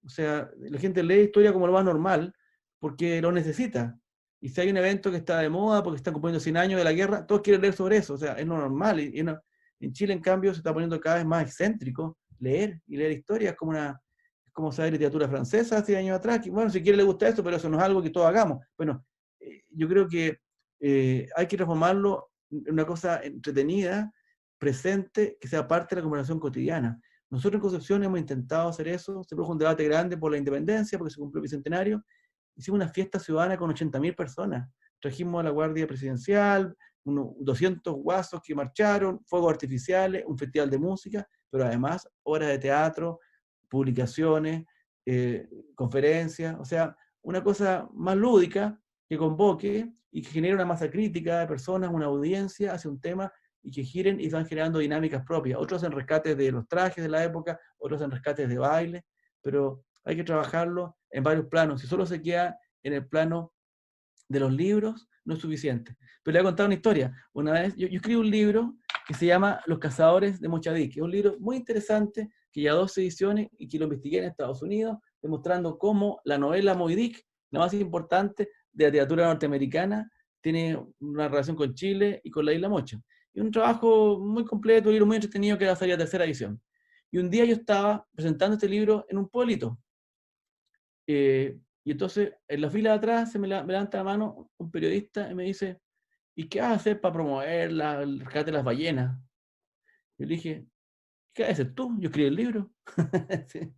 O sea, la gente lee historia como lo más normal, porque lo necesita. Y si hay un evento que está de moda, porque están cumpliendo 100 años de la guerra, todos quieren leer sobre eso. O sea, es lo normal. En Chile, en cambio, se está poniendo cada vez más excéntrico leer historia. Es como saber literatura francesa hace años atrás. Que, bueno, si quiere le gusta eso, pero eso no es algo que todos hagamos. Bueno, yo creo que hay que transformarlo en una cosa entretenida, presente, que sea parte de la conversación cotidiana. Nosotros en Concepción hemos intentado hacer eso. Se produjo un debate grande por la independencia, porque se cumplió el bicentenario. Hicimos una fiesta ciudadana con 80.000 personas. Trajimos a la Guardia Presidencial, unos 200 guasos que marcharon, fuegos artificiales, un festival de música, pero además obras de teatro, publicaciones, conferencias, o sea, una cosa más lúdica que convoque y que genere una masa crítica de personas, una audiencia hacia un tema y que giren y van generando dinámicas propias. Otros hacen rescates de los trajes de la época, otros hacen rescates de baile, pero hay que trabajarlo en varios planos. Si solo se queda en el plano de los libros, no es suficiente. Pero le voy a contar una historia. Una vez, yo escribí un libro que se llama Los Cazadores de Mochadic, que es un libro muy interesante, que ya 2 ediciones y que lo investigué en Estados Unidos, demostrando cómo la novela Moby Dick, la más importante de la literatura norteamericana, tiene una relación con Chile y con la isla Mocha. Y un trabajo muy completo, un libro muy entretenido que va a salir a 3ª edición. Y un día yo estaba presentando este libro en un pueblito. Y entonces, en la fila de atrás, se me levanta la mano un periodista y me dice, ¿y qué vas a hacer para promover el rescate de las ballenas? Yo le dije, ¿qué vas a hacer tú? Yo escribí el libro. Sí.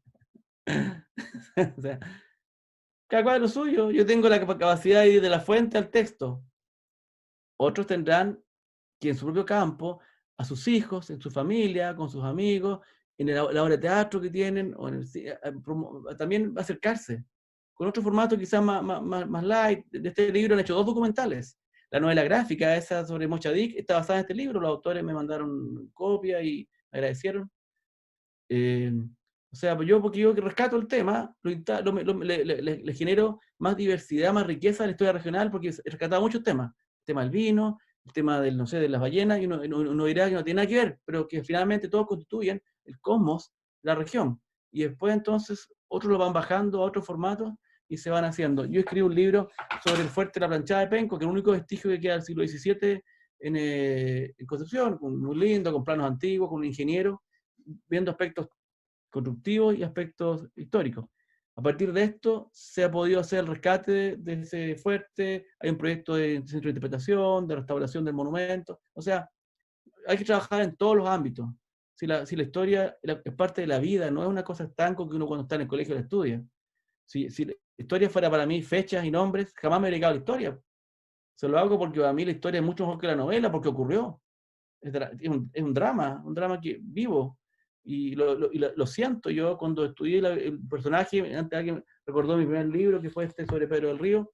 O sea, cada cual lo suyo. Yo tengo la capacidad de ir de la fuente al texto. Otros tendrán que en su propio campo, a sus hijos, en su familia, con sus amigos, en la obra de teatro que tienen, o también acercarse. Con otro formato quizás más light. De este libro han hecho 2 documentales. La novela gráfica esa sobre Mochadik está basada en este libro, los autores me mandaron copia y me agradecieron. O sea, porque yo que rescato el tema, le genero más diversidad, más riqueza a la historia regional, porque he rescatado muchos temas. El tema del vino, el tema del, no sé, de las ballenas, y uno dirá que no tiene nada que ver, pero que finalmente todos constituyen el cosmos de la región. Y después entonces otros lo van bajando a otros formatos y se van haciendo. Yo escribí un libro sobre el fuerte de la planchada de Penco, que es el único vestigio que queda del siglo XVII en Concepción, muy lindo, con planos antiguos, con un ingeniero, viendo aspectos constructivos y aspectos históricos. A partir de esto se ha podido hacer el rescate de ese fuerte, hay un proyecto de centro de interpretación, de restauración del monumento, o sea, hay que trabajar en todos los ámbitos. Si la historia es parte de la vida, no es una cosa estanco que uno cuando está en el colegio la estudia. Si la historia fuera para mí fechas y nombres, jamás me he dedicado a la historia. Se lo hago porque para mí la historia es mucho mejor que la novela, porque ocurrió. Es un drama que vivo. Y lo siento yo cuando estudié el personaje, antes alguien recordó mi primer libro, que fue este sobre Pedro del Río,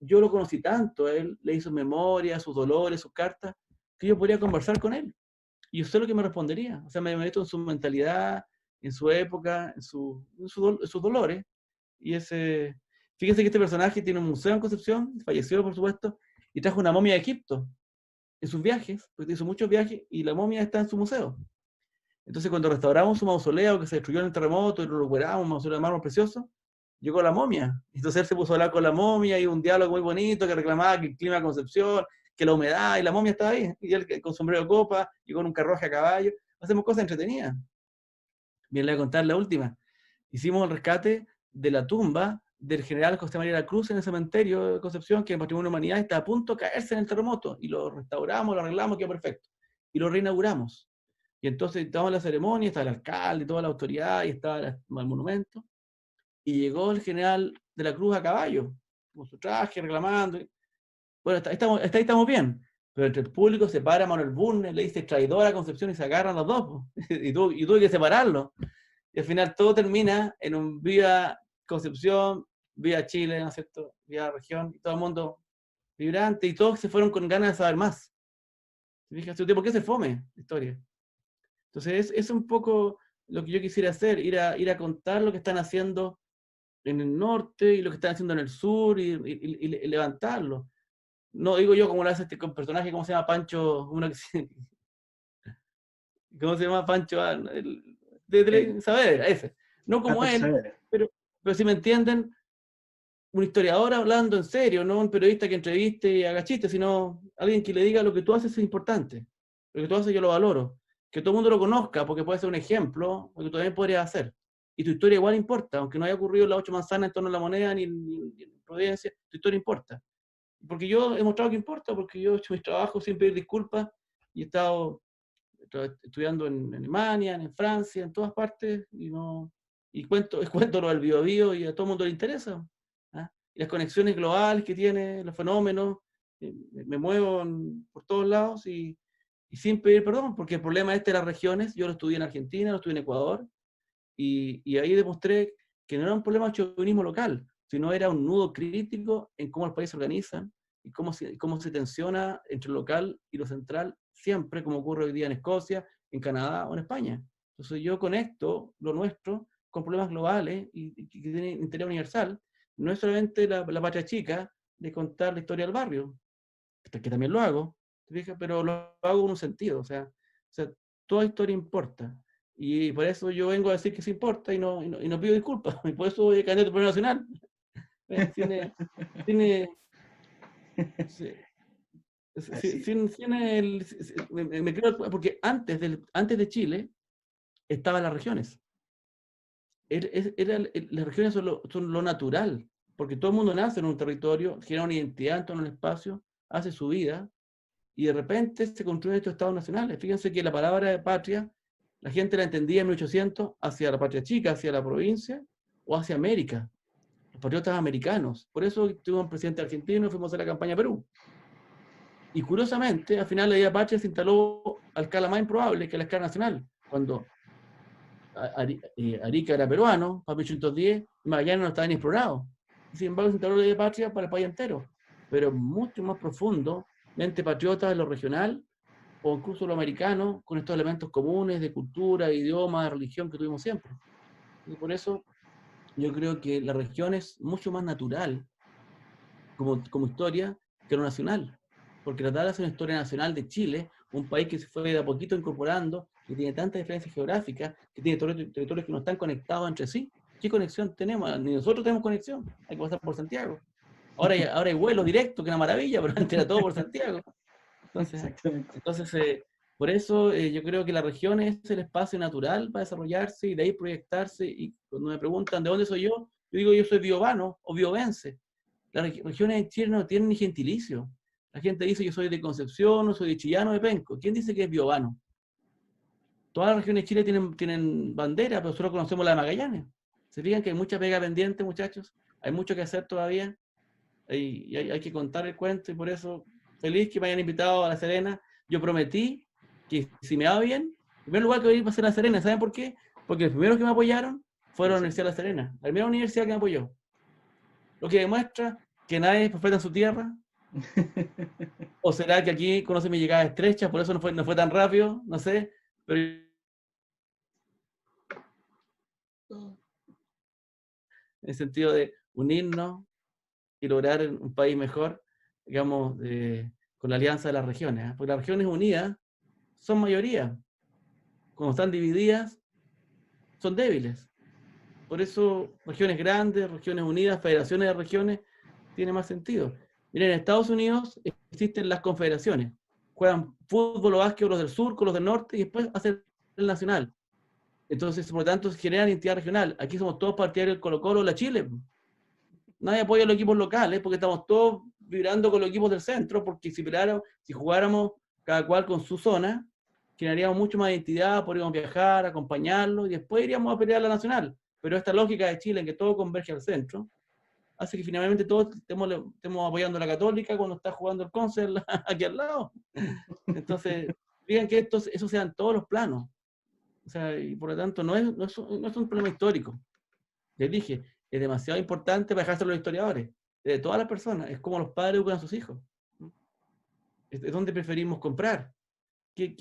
yo lo conocí tanto, a él le hizo memoria, sus dolores, sus cartas, que yo podría conversar con él. Y usted lo que me respondería, o sea, me meto en su mentalidad, en su época, en sus dolores. Y fíjense que este personaje tiene un museo en Concepción, falleció por supuesto, y trajo una momia de Egipto en sus viajes, porque hizo muchos viajes, y la momia está en su museo. Entonces cuando restauramos su mausoleo, que se destruyó en el terremoto, y lo recuperamos, un mausoleo de mármol precioso, llegó la momia. Entonces él se puso a hablar con la momia, y un diálogo muy bonito, que reclamaba que el clima de Concepción, que la humedad, y la momia estaba ahí, y él con sombrero de copa, y con un carruaje a caballo. Hacemos cosas entretenidas. Bien, le voy a contar la última. Hicimos el rescate de la tumba del general José María de la Cruz en el cementerio de Concepción, que en Patrimonio de la Humanidad está a punto de caerse en el terremoto, y lo restauramos, lo arreglamos, quedó perfecto. Y lo reinauguramos. Y entonces estábamos en la ceremonia, estaba el alcalde, toda la autoridad, y estaba el monumento, y llegó el general de la Cruz a caballo, con su traje, reclamando. Bueno, hasta ahí estamos bien, pero entre el público se para Manuel Bulnes, le dice traidor a Concepción, y se agarran los dos, y tuve que separarlo. Y al final todo termina en un viva Concepción, viva Chile, ¿no es cierto? Viva región, y todo el mundo vibrante, y todos se fueron con ganas de saber más. Fíjate, ¿por qué se fome la historia? Entonces es un poco lo que yo quisiera hacer, ir a contar lo que están haciendo en el norte y lo que están haciendo en el sur, y levantarlo. No digo yo como lo hace este personaje, ¿cómo se llama? Pancho, ¿cómo se llama? Pancho, de Saavedra, ese. No como él, pero si me entienden, un historiador hablando en serio, no un periodista que entreviste y haga chistes, sino alguien que le diga lo que tú haces es importante. Lo que tú haces yo lo valoro. Que todo el mundo lo conozca, porque puede ser un ejemplo, porque tú también podrías hacer. Y tu historia igual importa, aunque no haya ocurrido las 8 manzanas en torno a la moneda, ni en Providencia, tu historia importa. Porque yo he mostrado que importa, porque yo he hecho mis trabajos sin pedir disculpas, y he estado estudiando en Alemania, en Francia, en todas partes, y cuento lo del Biobío, y a todo el mundo le interesa. ¿Ah? Y las conexiones globales que tiene, los fenómenos, me muevo por todos lados, y sin pedir perdón, porque el problema de las regiones, yo lo estudié en Argentina, lo estudié en Ecuador, y ahí demostré que no era un problema de chauvinismo local, sino era un nudo crítico en cómo los países se organizan, y cómo se tensiona entre lo local y lo central, siempre, como ocurre hoy día en Escocia, en Canadá o en España. Entonces yo conecto lo nuestro con problemas globales y que tienen interés universal. No es solamente la patria chica de contar la historia del barrio, que también lo hago, pero lo hago en un sentido, o sea, toda historia importa, y por eso yo vengo a decir que sí importa, y no pido disculpas, y por eso soy candidato al Premio Nacional. Me creo, porque antes de Chile estaban las regiones. Las regiones son lo natural, porque todo el mundo nace en un territorio, genera una identidad en torno al espacio, hace su vida, y de repente se construyen estos estados nacionales. Fíjense que la palabra de patria, la gente la entendía en 1800 hacia la patria chica, hacia la provincia, o hacia América, los patriotas americanos. Por eso tuvimos un presidente argentino y fuimos a la campaña a Perú. Y curiosamente, al final la idea patria se instaló a escala más improbable que la escala nacional, cuando Arica era peruano, para 1810, y Magallanes no estaba ni explorado. Sin embargo, se instaló la idea patria para el país entero. pero mucho más profundo, mente patriota de lo regional, o incluso lo americano, con estos elementos comunes de cultura, idioma, de religión que tuvimos siempre. Y por eso yo creo que la región es mucho más natural como historia que lo nacional. Porque tratar de hacer una historia nacional de Chile, un país que se fue de a poquito incorporando, que tiene tantas diferencias geográficas, que tiene territorios que no están conectados entre sí. ¿Qué conexión tenemos? Ni nosotros tenemos conexión. Hay que pasar por Santiago. Ahora hay vuelos directos, que es una maravilla, pero antes era todo por Santiago. Entonces, por eso yo creo que la región es el espacio natural para desarrollarse y de ahí proyectarse. Y cuando me preguntan de dónde soy yo digo yo soy biobano o biobense. Las regiones en Chile no tienen ni gentilicio. La gente dice yo soy de Concepción, o soy de Chillán o de Penco. ¿Quién dice que es biobano? Todas las regiones de Chile tienen bandera, pero solo conocemos la de Magallanes. ¿Se fijan que hay mucha pega pendiente, muchachos? Hay mucho que hacer todavía. Hay que contar el cuento y por eso feliz que me hayan invitado a La Serena. Yo prometí que si me va bien, en primer lugar que voy a ir para hacer La Serena. ¿Saben por qué? Porque los primeros que me apoyaron fueron a la Universidad de La Serena, la primera universidad que me apoyó. Lo que demuestra que nadie es profeta en su tierra. ¿O será que aquí conoce mi llegada estrecha, por eso no fue tan rápido? No sé, pero en el sentido de unirnos y lograr un país mejor, digamos, con la alianza de las regiones. Porque las regiones unidas son mayoría. Cuando están divididas, son débiles. Por eso, regiones grandes, regiones unidas, federaciones de regiones, tiene más sentido. Miren, en Estados Unidos existen las confederaciones. Juegan fútbol o básquet los del sur con los del norte y después hacen el nacional. Entonces, por lo tanto, se genera identidad regional. Aquí somos todos partidarios del Colo-Colo o la Chile. Nadie apoya a los equipos locales porque estamos todos vibrando con los equipos del centro, porque si jugáramos cada cual con su zona, generaríamos mucho más identidad, podríamos viajar, acompañarlos y después iríamos a pelear la nacional. Pero esta lógica de Chile en que todo converge al centro, hace que finalmente todos estemos apoyando a la Católica cuando está jugando el Conce aquí al lado. Entonces, digan que eso sea en todos los planos. O sea, y por lo tanto no es un problema histórico. Les dije, es demasiado importante para dejárselo a los historiadores, de todas las personas. Es como los padres educan a sus hijos. Es donde preferimos comprar. ¿Qué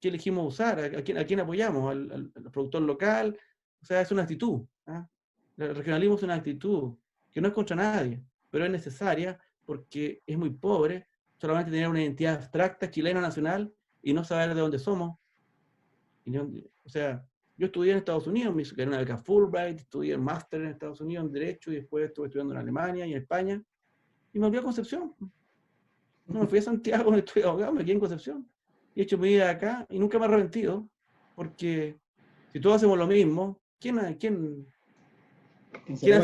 elegimos usar? ¿A quién apoyamos? ¿Al productor local? O sea, es una actitud. El regionalismo es una actitud que no es contra nadie, pero es necesaria porque es muy pobre solamente tener una identidad abstracta, chilena, nacional, y no saber de dónde somos. O sea, yo estudié en Estados Unidos, me gané una beca Fulbright, estudié el máster en Estados Unidos en Derecho, y después estuve estudiando en Alemania y en España, y me volví a Concepción. No me fui a Santiago donde estudié abogado, me quedé en Concepción. Y he hecho mi vida acá, y nunca me he arrepentido, porque si todos hacemos lo mismo, ¿quién hace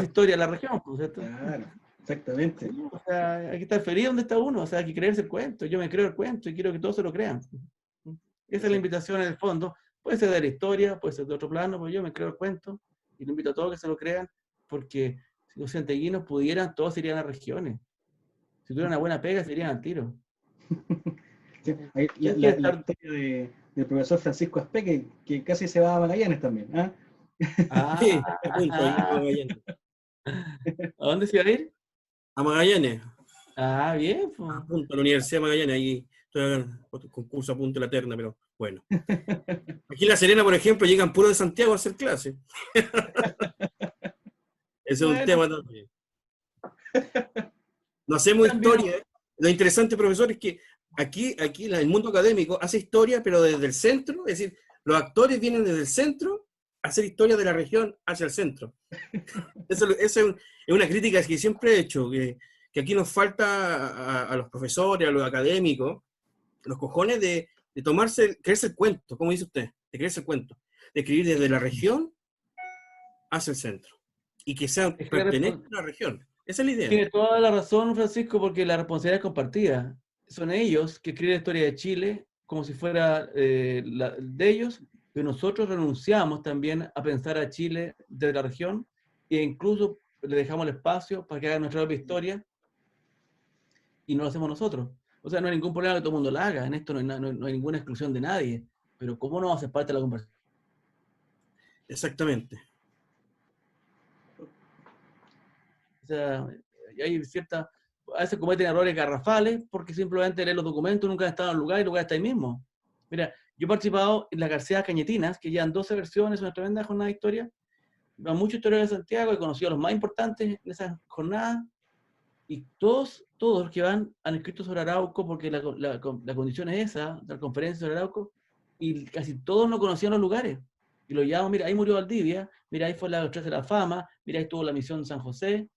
historia de la región? ¿Cierto? Claro, exactamente. O sea, hay que estar feliz donde está uno, o sea, hay que creerse el cuento. Yo me creo el cuento y quiero que todos se lo crean. Esa es la invitación en el fondo. Puede ser de la historia, puede ser de otro plano, pero yo me creo el cuento y lo invito a todos que se lo crean, porque si los santiaguinos pudieran, todos irían a regiones. Si tuvieran una buena pega, se irían al tiro. Sí, la historia del profesor Francisco Aspe, que casi se va a Magallanes también. Sí, a punto, a Magallanes. ¿A dónde se iba a ir? A Magallanes. Ah, bien. Pues. A punto, a la Universidad de Magallanes. Ahí estoy en otro concurso a punto de la terna, pero bueno. Aquí en La Serena, por ejemplo, llegan puros de Santiago a hacer clases. Ese es un tema también. No hacemos historia. Lo interesante, profesor, es que aquí el mundo académico hace historia, pero desde el centro, es decir, los actores vienen desde el centro a hacer historia de la región hacia el centro. Eso es una crítica que siempre he hecho, que aquí nos falta a los profesores, a los académicos, los cojones de creerse el cuento, como dice usted, de creerse el cuento, de escribir desde la región hacia el centro, y que sea perteneciente a la región. Esa es la idea. Tiene toda la razón, Francisco, porque la responsabilidad es compartida. Son ellos que escriben la historia de Chile como si fuera de ellos, pero nosotros renunciamos también a pensar a Chile desde la región e incluso le dejamos el espacio para que hagan nuestra propia historia y no lo hacemos nosotros. O sea, no hay ningún problema que todo el mundo la haga. En esto no hay ninguna exclusión de nadie. Pero ¿cómo no va a ser parte de la conversación? Exactamente. O sea, hay cierta... a veces cometen errores garrafales porque simplemente leen los documentos, nunca han estado en el lugar y el lugar está ahí mismo. Mira, yo he participado en las García Cañetinas, que llevan 12 versiones, una tremenda jornada de historia. Van muchos historiadores de Santiago, he conocido a los más importantes en esas jornadas, y todos los que van han escrito sobre Arauco porque la condición es esa, la conferencia sobre Arauco, y casi todos no conocían los lugares. Y lo llaman, mira, ahí murió Valdivia, mira, ahí fue la 3 de la Fama, mira, ahí estuvo la misión de San José,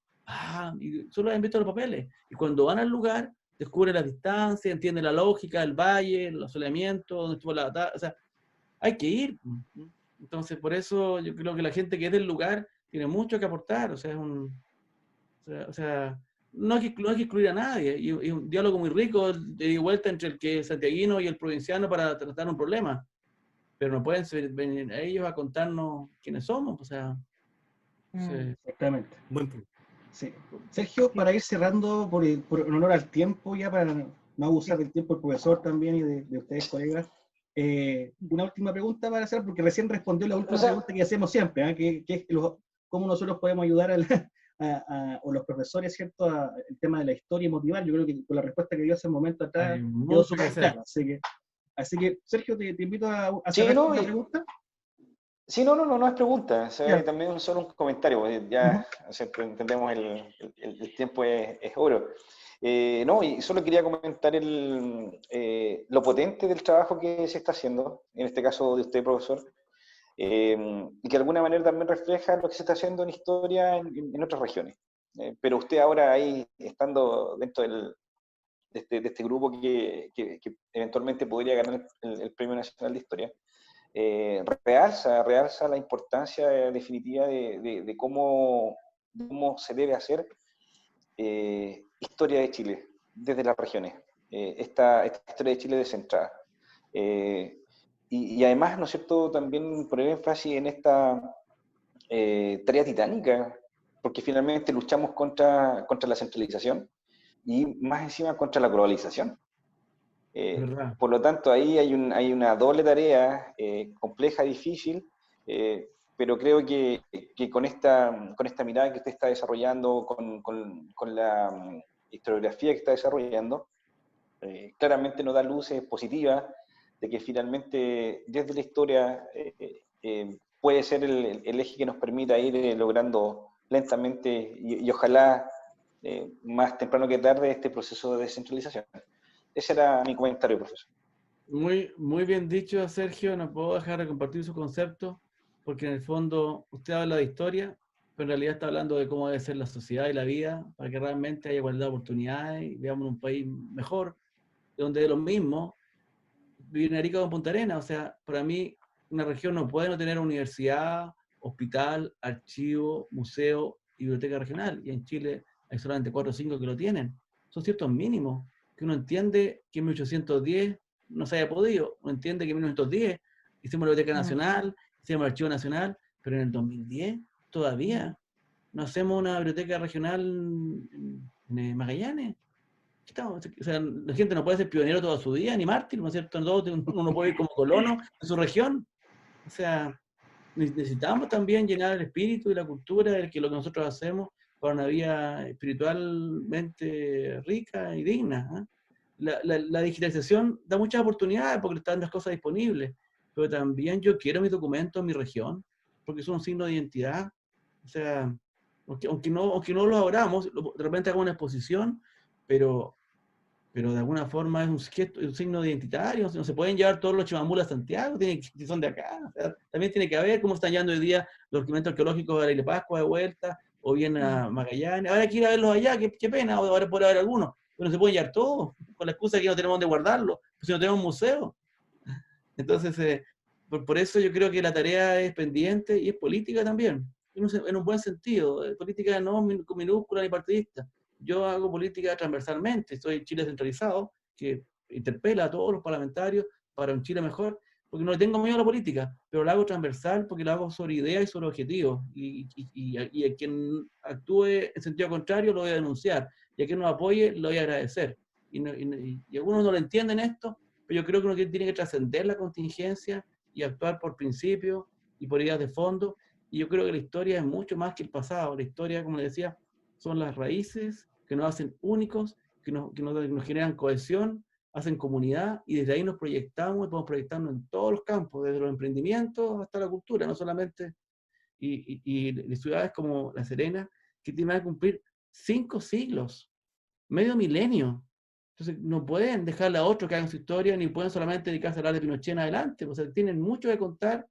y solo han visto los papeles. Y cuando van al lugar, descubren la distancia, entienden la lógica, el valle, el asoleamiento, donde estuvo o sea, hay que ir. Entonces, por eso yo creo que la gente que es del lugar tiene mucho que aportar, o sea, no hay que excluir a nadie, y un diálogo muy rico de vuelta entre el que es santiaguino y el provinciano para tratar un problema, pero no pueden venir a ellos a contarnos quiénes somos, o sea. Exactamente. Buen punto. Sí. Sergio, para ir cerrando por honor al tiempo, ya para no abusar del tiempo del profesor también y de ustedes, colegas, una última pregunta para hacer, porque recién respondió la última pregunta que hacemos siempre, que es cómo nosotros podemos ayudar o los profesores, ¿cierto?, el tema de la historia y motivar. Yo creo que con la respuesta que dio hace un momento atrás, quedó súper clara. Así que, Sergio, te invito a hacer una pregunta. Sí, no es pregunta, también es solo un comentario, ya entendemos el tiempo es oro. No, y solo quería comentar lo potente del trabajo que se está haciendo, en este caso de usted, profesor, y que de alguna manera también refleja lo que se está haciendo en historia en otras regiones. Pero usted ahora ahí, estando dentro de este grupo que eventualmente podría ganar el Premio Nacional de Historia, realza la importancia definitiva de cómo se debe hacer historia de Chile desde las regiones, esta historia de Chile descentrada. Y además, ¿no es cierto?, también poner énfasis en esta tarea titánica, porque finalmente luchamos contra la centralización y más encima contra la globalización. Por lo tanto, ahí hay una doble tarea compleja, difícil, pero creo que con esta mirada que usted está desarrollando, con la historiografía que está desarrollando, claramente nos da luces positivas de que finalmente desde la historia puede ser el eje que nos permita ir logrando lentamente y ojalá más temprano que tarde este proceso de descentralización. Ese era mi comentario, profesor. Muy bien dicho, Sergio. No puedo dejar de compartir su concepto, porque en el fondo usted habla de historia, pero en realidad está hablando de cómo debe ser la sociedad y la vida para que realmente haya igualdad de oportunidades y veamos un país mejor, donde es lo mismo vivir en Arica o en Punta Arenas. O sea, para mí una región no puede no tener universidad, hospital, archivo, museo y biblioteca regional, y en Chile hay solamente 4 o 5 que lo tienen. Son ciertos mínimos que uno entiende que en 1810 no se haya podido, uno entiende que en 1910 hicimos la Biblioteca Nacional, hicimos el Archivo Nacional, pero en el 2010 todavía no hacemos una biblioteca regional en Magallanes. O sea, la gente no puede ser pionero toda su vida, ni mártir, ¿no es cierto? Uno no puede ir como colono en su región. O sea, necesitamos también llenar el espíritu y la cultura de que lo que nosotros hacemos para una vida espiritualmente rica y digna. La digitalización da muchas oportunidades porque están las cosas disponibles, pero también yo quiero mis documentos en mi región, porque son un signo de identidad. O sea, aunque no los abramos, de repente hagamos una exposición, pero de alguna forma es un signo identitario. No se pueden llevar todos los chimamulas a Santiago, si son de acá. O sea, también tiene que haber cómo están llevando hoy día los documentos arqueológicos de la Isla Pascua de vuelta, o bien a Magallanes. Ahora hay que ir a verlos allá, qué pena, ahora puede haber algunos, pero no se pueden llevar todos, con la excusa de que no tenemos dónde guardarlos, pues si no tenemos un museo. Entonces, por eso yo creo que la tarea es pendiente y es política también, en un buen sentido, política no con minúscula ni partidista. Yo hago política transversalmente, soy Chile centralizado, que interpela a todos los parlamentarios para un Chile mejor, porque no le tengo miedo a la política, pero la hago transversal porque la hago sobre ideas y sobre objetivos, y a quien actúe en sentido contrario lo voy a denunciar, y a quien nos apoye lo voy a agradecer. Y algunos no lo entienden esto, pero yo creo que uno tiene que trascender la contingencia y actuar por principios y por ideas de fondo, y yo creo que la historia es mucho más que el pasado. La historia, como les decía, son las raíces que nos hacen únicos, que nos generan cohesión, hacen comunidad, y desde ahí nos proyectamos y podemos proyectarnos en todos los campos, desde los emprendimientos hasta la cultura, no solamente, y ciudades como La Serena, que tienen que cumplir 5 siglos, medio milenio. Entonces no pueden dejarle a otros que hagan su historia, ni pueden solamente dedicarse a hablar de Pinochet en adelante, o sea, tienen mucho que contar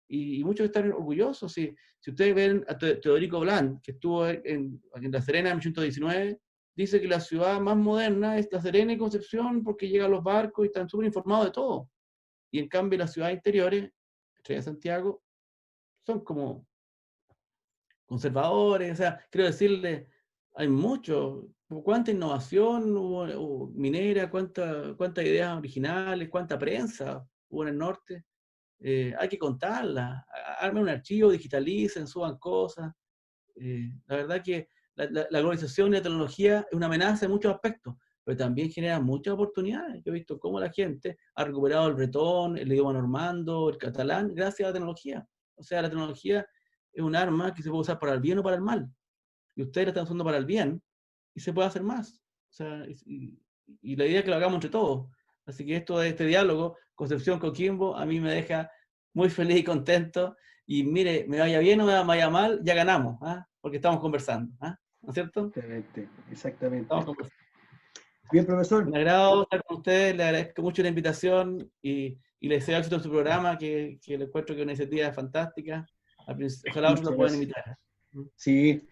y mucho que estar orgullosos. Si ustedes ven a Teodorico Blanc, que estuvo en La Serena en 1819, dice que la ciudad más moderna es La Serena y Concepción porque llegan los barcos y están súper informados de todo. Y en cambio las ciudades interiores, Estrella de Santiago, son como conservadores. O sea, quiero decirle, hay mucho. ¿Cuánta innovación hubo minera? ¿Cuántas ideas originales? ¿Cuánta prensa hubo en el norte? Hay que contarla. Armen un archivo, digitalicen, suban cosas. La verdad que la globalización y la tecnología es una amenaza en muchos aspectos, pero también genera muchas oportunidades. Yo he visto cómo la gente ha recuperado el bretón, el idioma normando, el catalán, gracias a la tecnología. O sea, la tecnología es un arma que se puede usar para el bien o para el mal. Y ustedes la están usando para el bien, y se puede hacer más. O sea, y la idea es que lo hagamos entre todos. Así que esto de este diálogo, Concepción-Coquimbo, a mí me deja muy feliz y contento. Y mire, me vaya bien o me vaya mal, ya ganamos, ¿ah? Porque estamos conversando, ¿ah? ¿No es cierto? Exactamente. Estamos conversando. Bien, profesor. Me agrado estar con ustedes, le agradezco mucho la invitación y le deseo éxito en su programa, que le encuentro que es una iniciativa fantástica. Ojalá otros lo puedan imitar. Sí.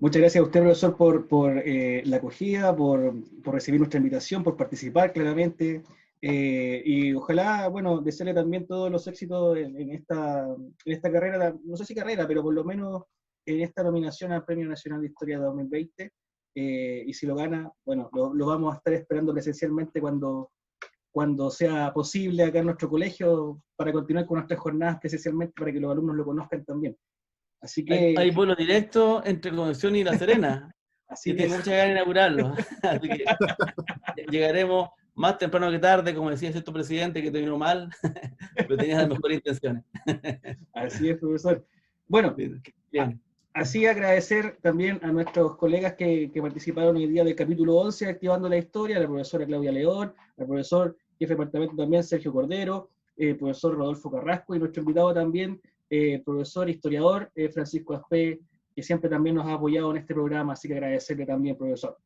Muchas gracias a usted, profesor, por la acogida, por recibir nuestra invitación, por participar claramente. Y ojalá, bueno, desearle también todos los éxitos en esta carrera, no sé si carrera, pero por lo menos en esta nominación al Premio Nacional de Historia 2020. Y si lo gana, bueno, lo vamos a estar esperando presencialmente cuando sea posible acá en nuestro colegio, para continuar con nuestras jornadas presencialmente, para que los alumnos lo conozcan también. Así que... Hay vuelo directo entre Concepción y La Serena. Así tengo muchas ganas de inaugurarlo. Así que llegaremos más temprano que tarde, como decía cierto presidente que terminó mal, pero tenía las mejores intenciones. Así es, profesor. Bueno, bien. Así agradecer también a nuestros colegas que participaron hoy día del capítulo 11 de Activando la Historia, a la profesora Claudia León, al profesor jefe de departamento también Sergio Cordero, profesor Rodolfo Carrasco, y nuestro invitado también, profesor historiador Francisco Aspe, que siempre también nos ha apoyado en este programa, así que agradecerle también, profesor.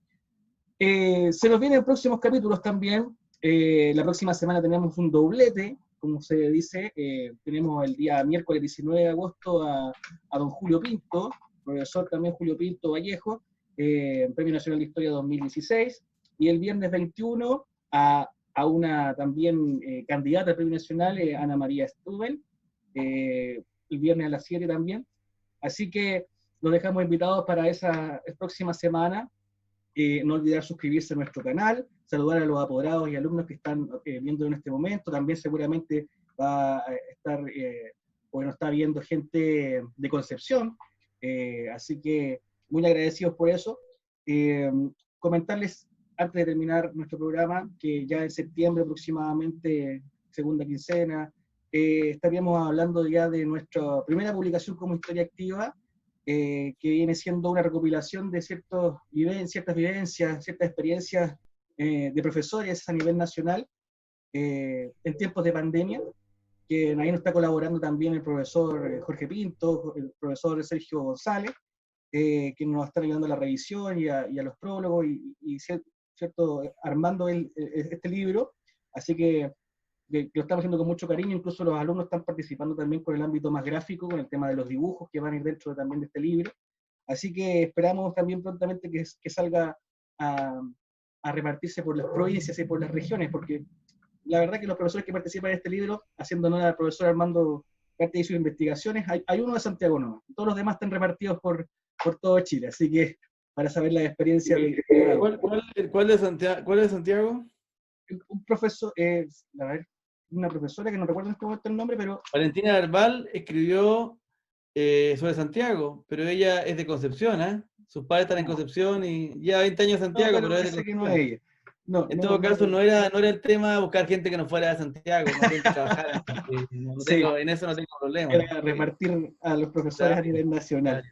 Se nos vienen próximos capítulos también. La próxima semana tenemos un doblete, como se dice. Tenemos el día miércoles 19 de agosto a don Julio Pinto, profesor también Julio Pinto Vallejo, Premio Nacional de Historia 2016, y el viernes 21 a una también candidata al Premio Nacional, Ana María Stubel, el viernes a las 7 también. Así que los dejamos invitados para esa próxima semana. No olvidar suscribirse a nuestro canal, saludar a los apoderados y alumnos que están viendo en este momento. También seguramente va a estar, bueno, está viendo gente de Concepción, así que muy agradecidos por eso. Comentarles, antes de terminar nuestro programa, que ya en septiembre aproximadamente, segunda quincena, estaríamos hablando ya de nuestra primera publicación como Historia Activa, que viene siendo una recopilación de ciertas vivencias, ciertas experiencias de profesores a nivel nacional en tiempos de pandemia, que ahí nos está colaborando también el profesor Jorge Pinto, el profesor Sergio González, que nos están ayudando a la revisión y a los prólogos y cierto, armando este libro. Así que lo estamos haciendo con mucho cariño. Incluso los alumnos están participando también con el ámbito más gráfico, con el tema de los dibujos que van a ir dentro también de este libro. Así que esperamos también prontamente que salga a repartirse por las provincias y por las regiones, porque la verdad que los profesores que participan en este libro, haciendo honor al profesor Armando Carte y sus investigaciones, hay uno de Santiago nomás. Todos los demás están repartidos por todo Chile, así que para saber la experiencia ¿Cuál de Santiago? Un profesor, a ver, una profesora que no recuerdo en este momento el nombre, pero... Valentina Verbal escribió sobre Santiago, pero ella es de Concepción, ¿eh? Sus padres están en Concepción y lleva 20 años en Santiago, pero es de Concepción. Que no es ella. No, en todo caso, no era el tema buscar gente que no fuera de Santiago, no tienen que trabajar, en eso no tengo problema. Era repartir a los profesores a nivel nacional.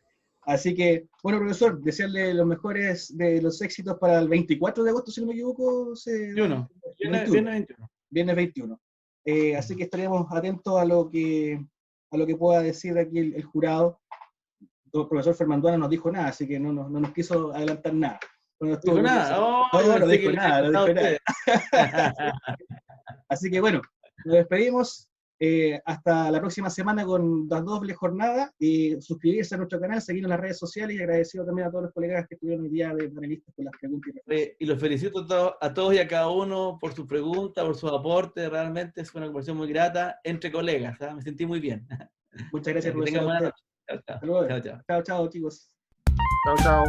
Así que, bueno, profesor, desearle los mejores de los éxitos para el 24 de agosto, si no me equivoco. 21. Viernes 21. Viernes 21. Así que estaremos atentos a lo que pueda decir aquí el jurado. El profesor Fermanduana no nos dijo nada, así que no nos quiso adelantar nada. No dijo nada. No dijo nada. Así que bueno, nos despedimos. Hasta la próxima semana con la doble jornada, y suscribirse a nuestro canal, seguirnos en las redes sociales, y agradecido también a todos los colegas que estuvieron hoy día de panelistas con las preguntas. Y los felicito a todos y a cada uno por sus preguntas, por sus aportes. Realmente fue una conversación muy grata entre colegas, ¿sabes? Me sentí muy bien. Muchas gracias, que tengan buena noche. Chao, chicos. Chao.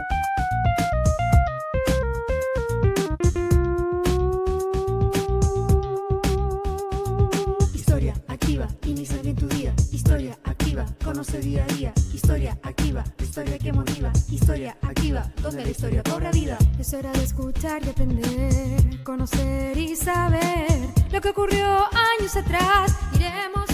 Inicia bien tu día, historia activa, conoce día a día, historia activa, historia que motiva, historia activa, donde la historia cobra vida. Es hora de escuchar y aprender, conocer y saber lo que ocurrió años atrás. Iremos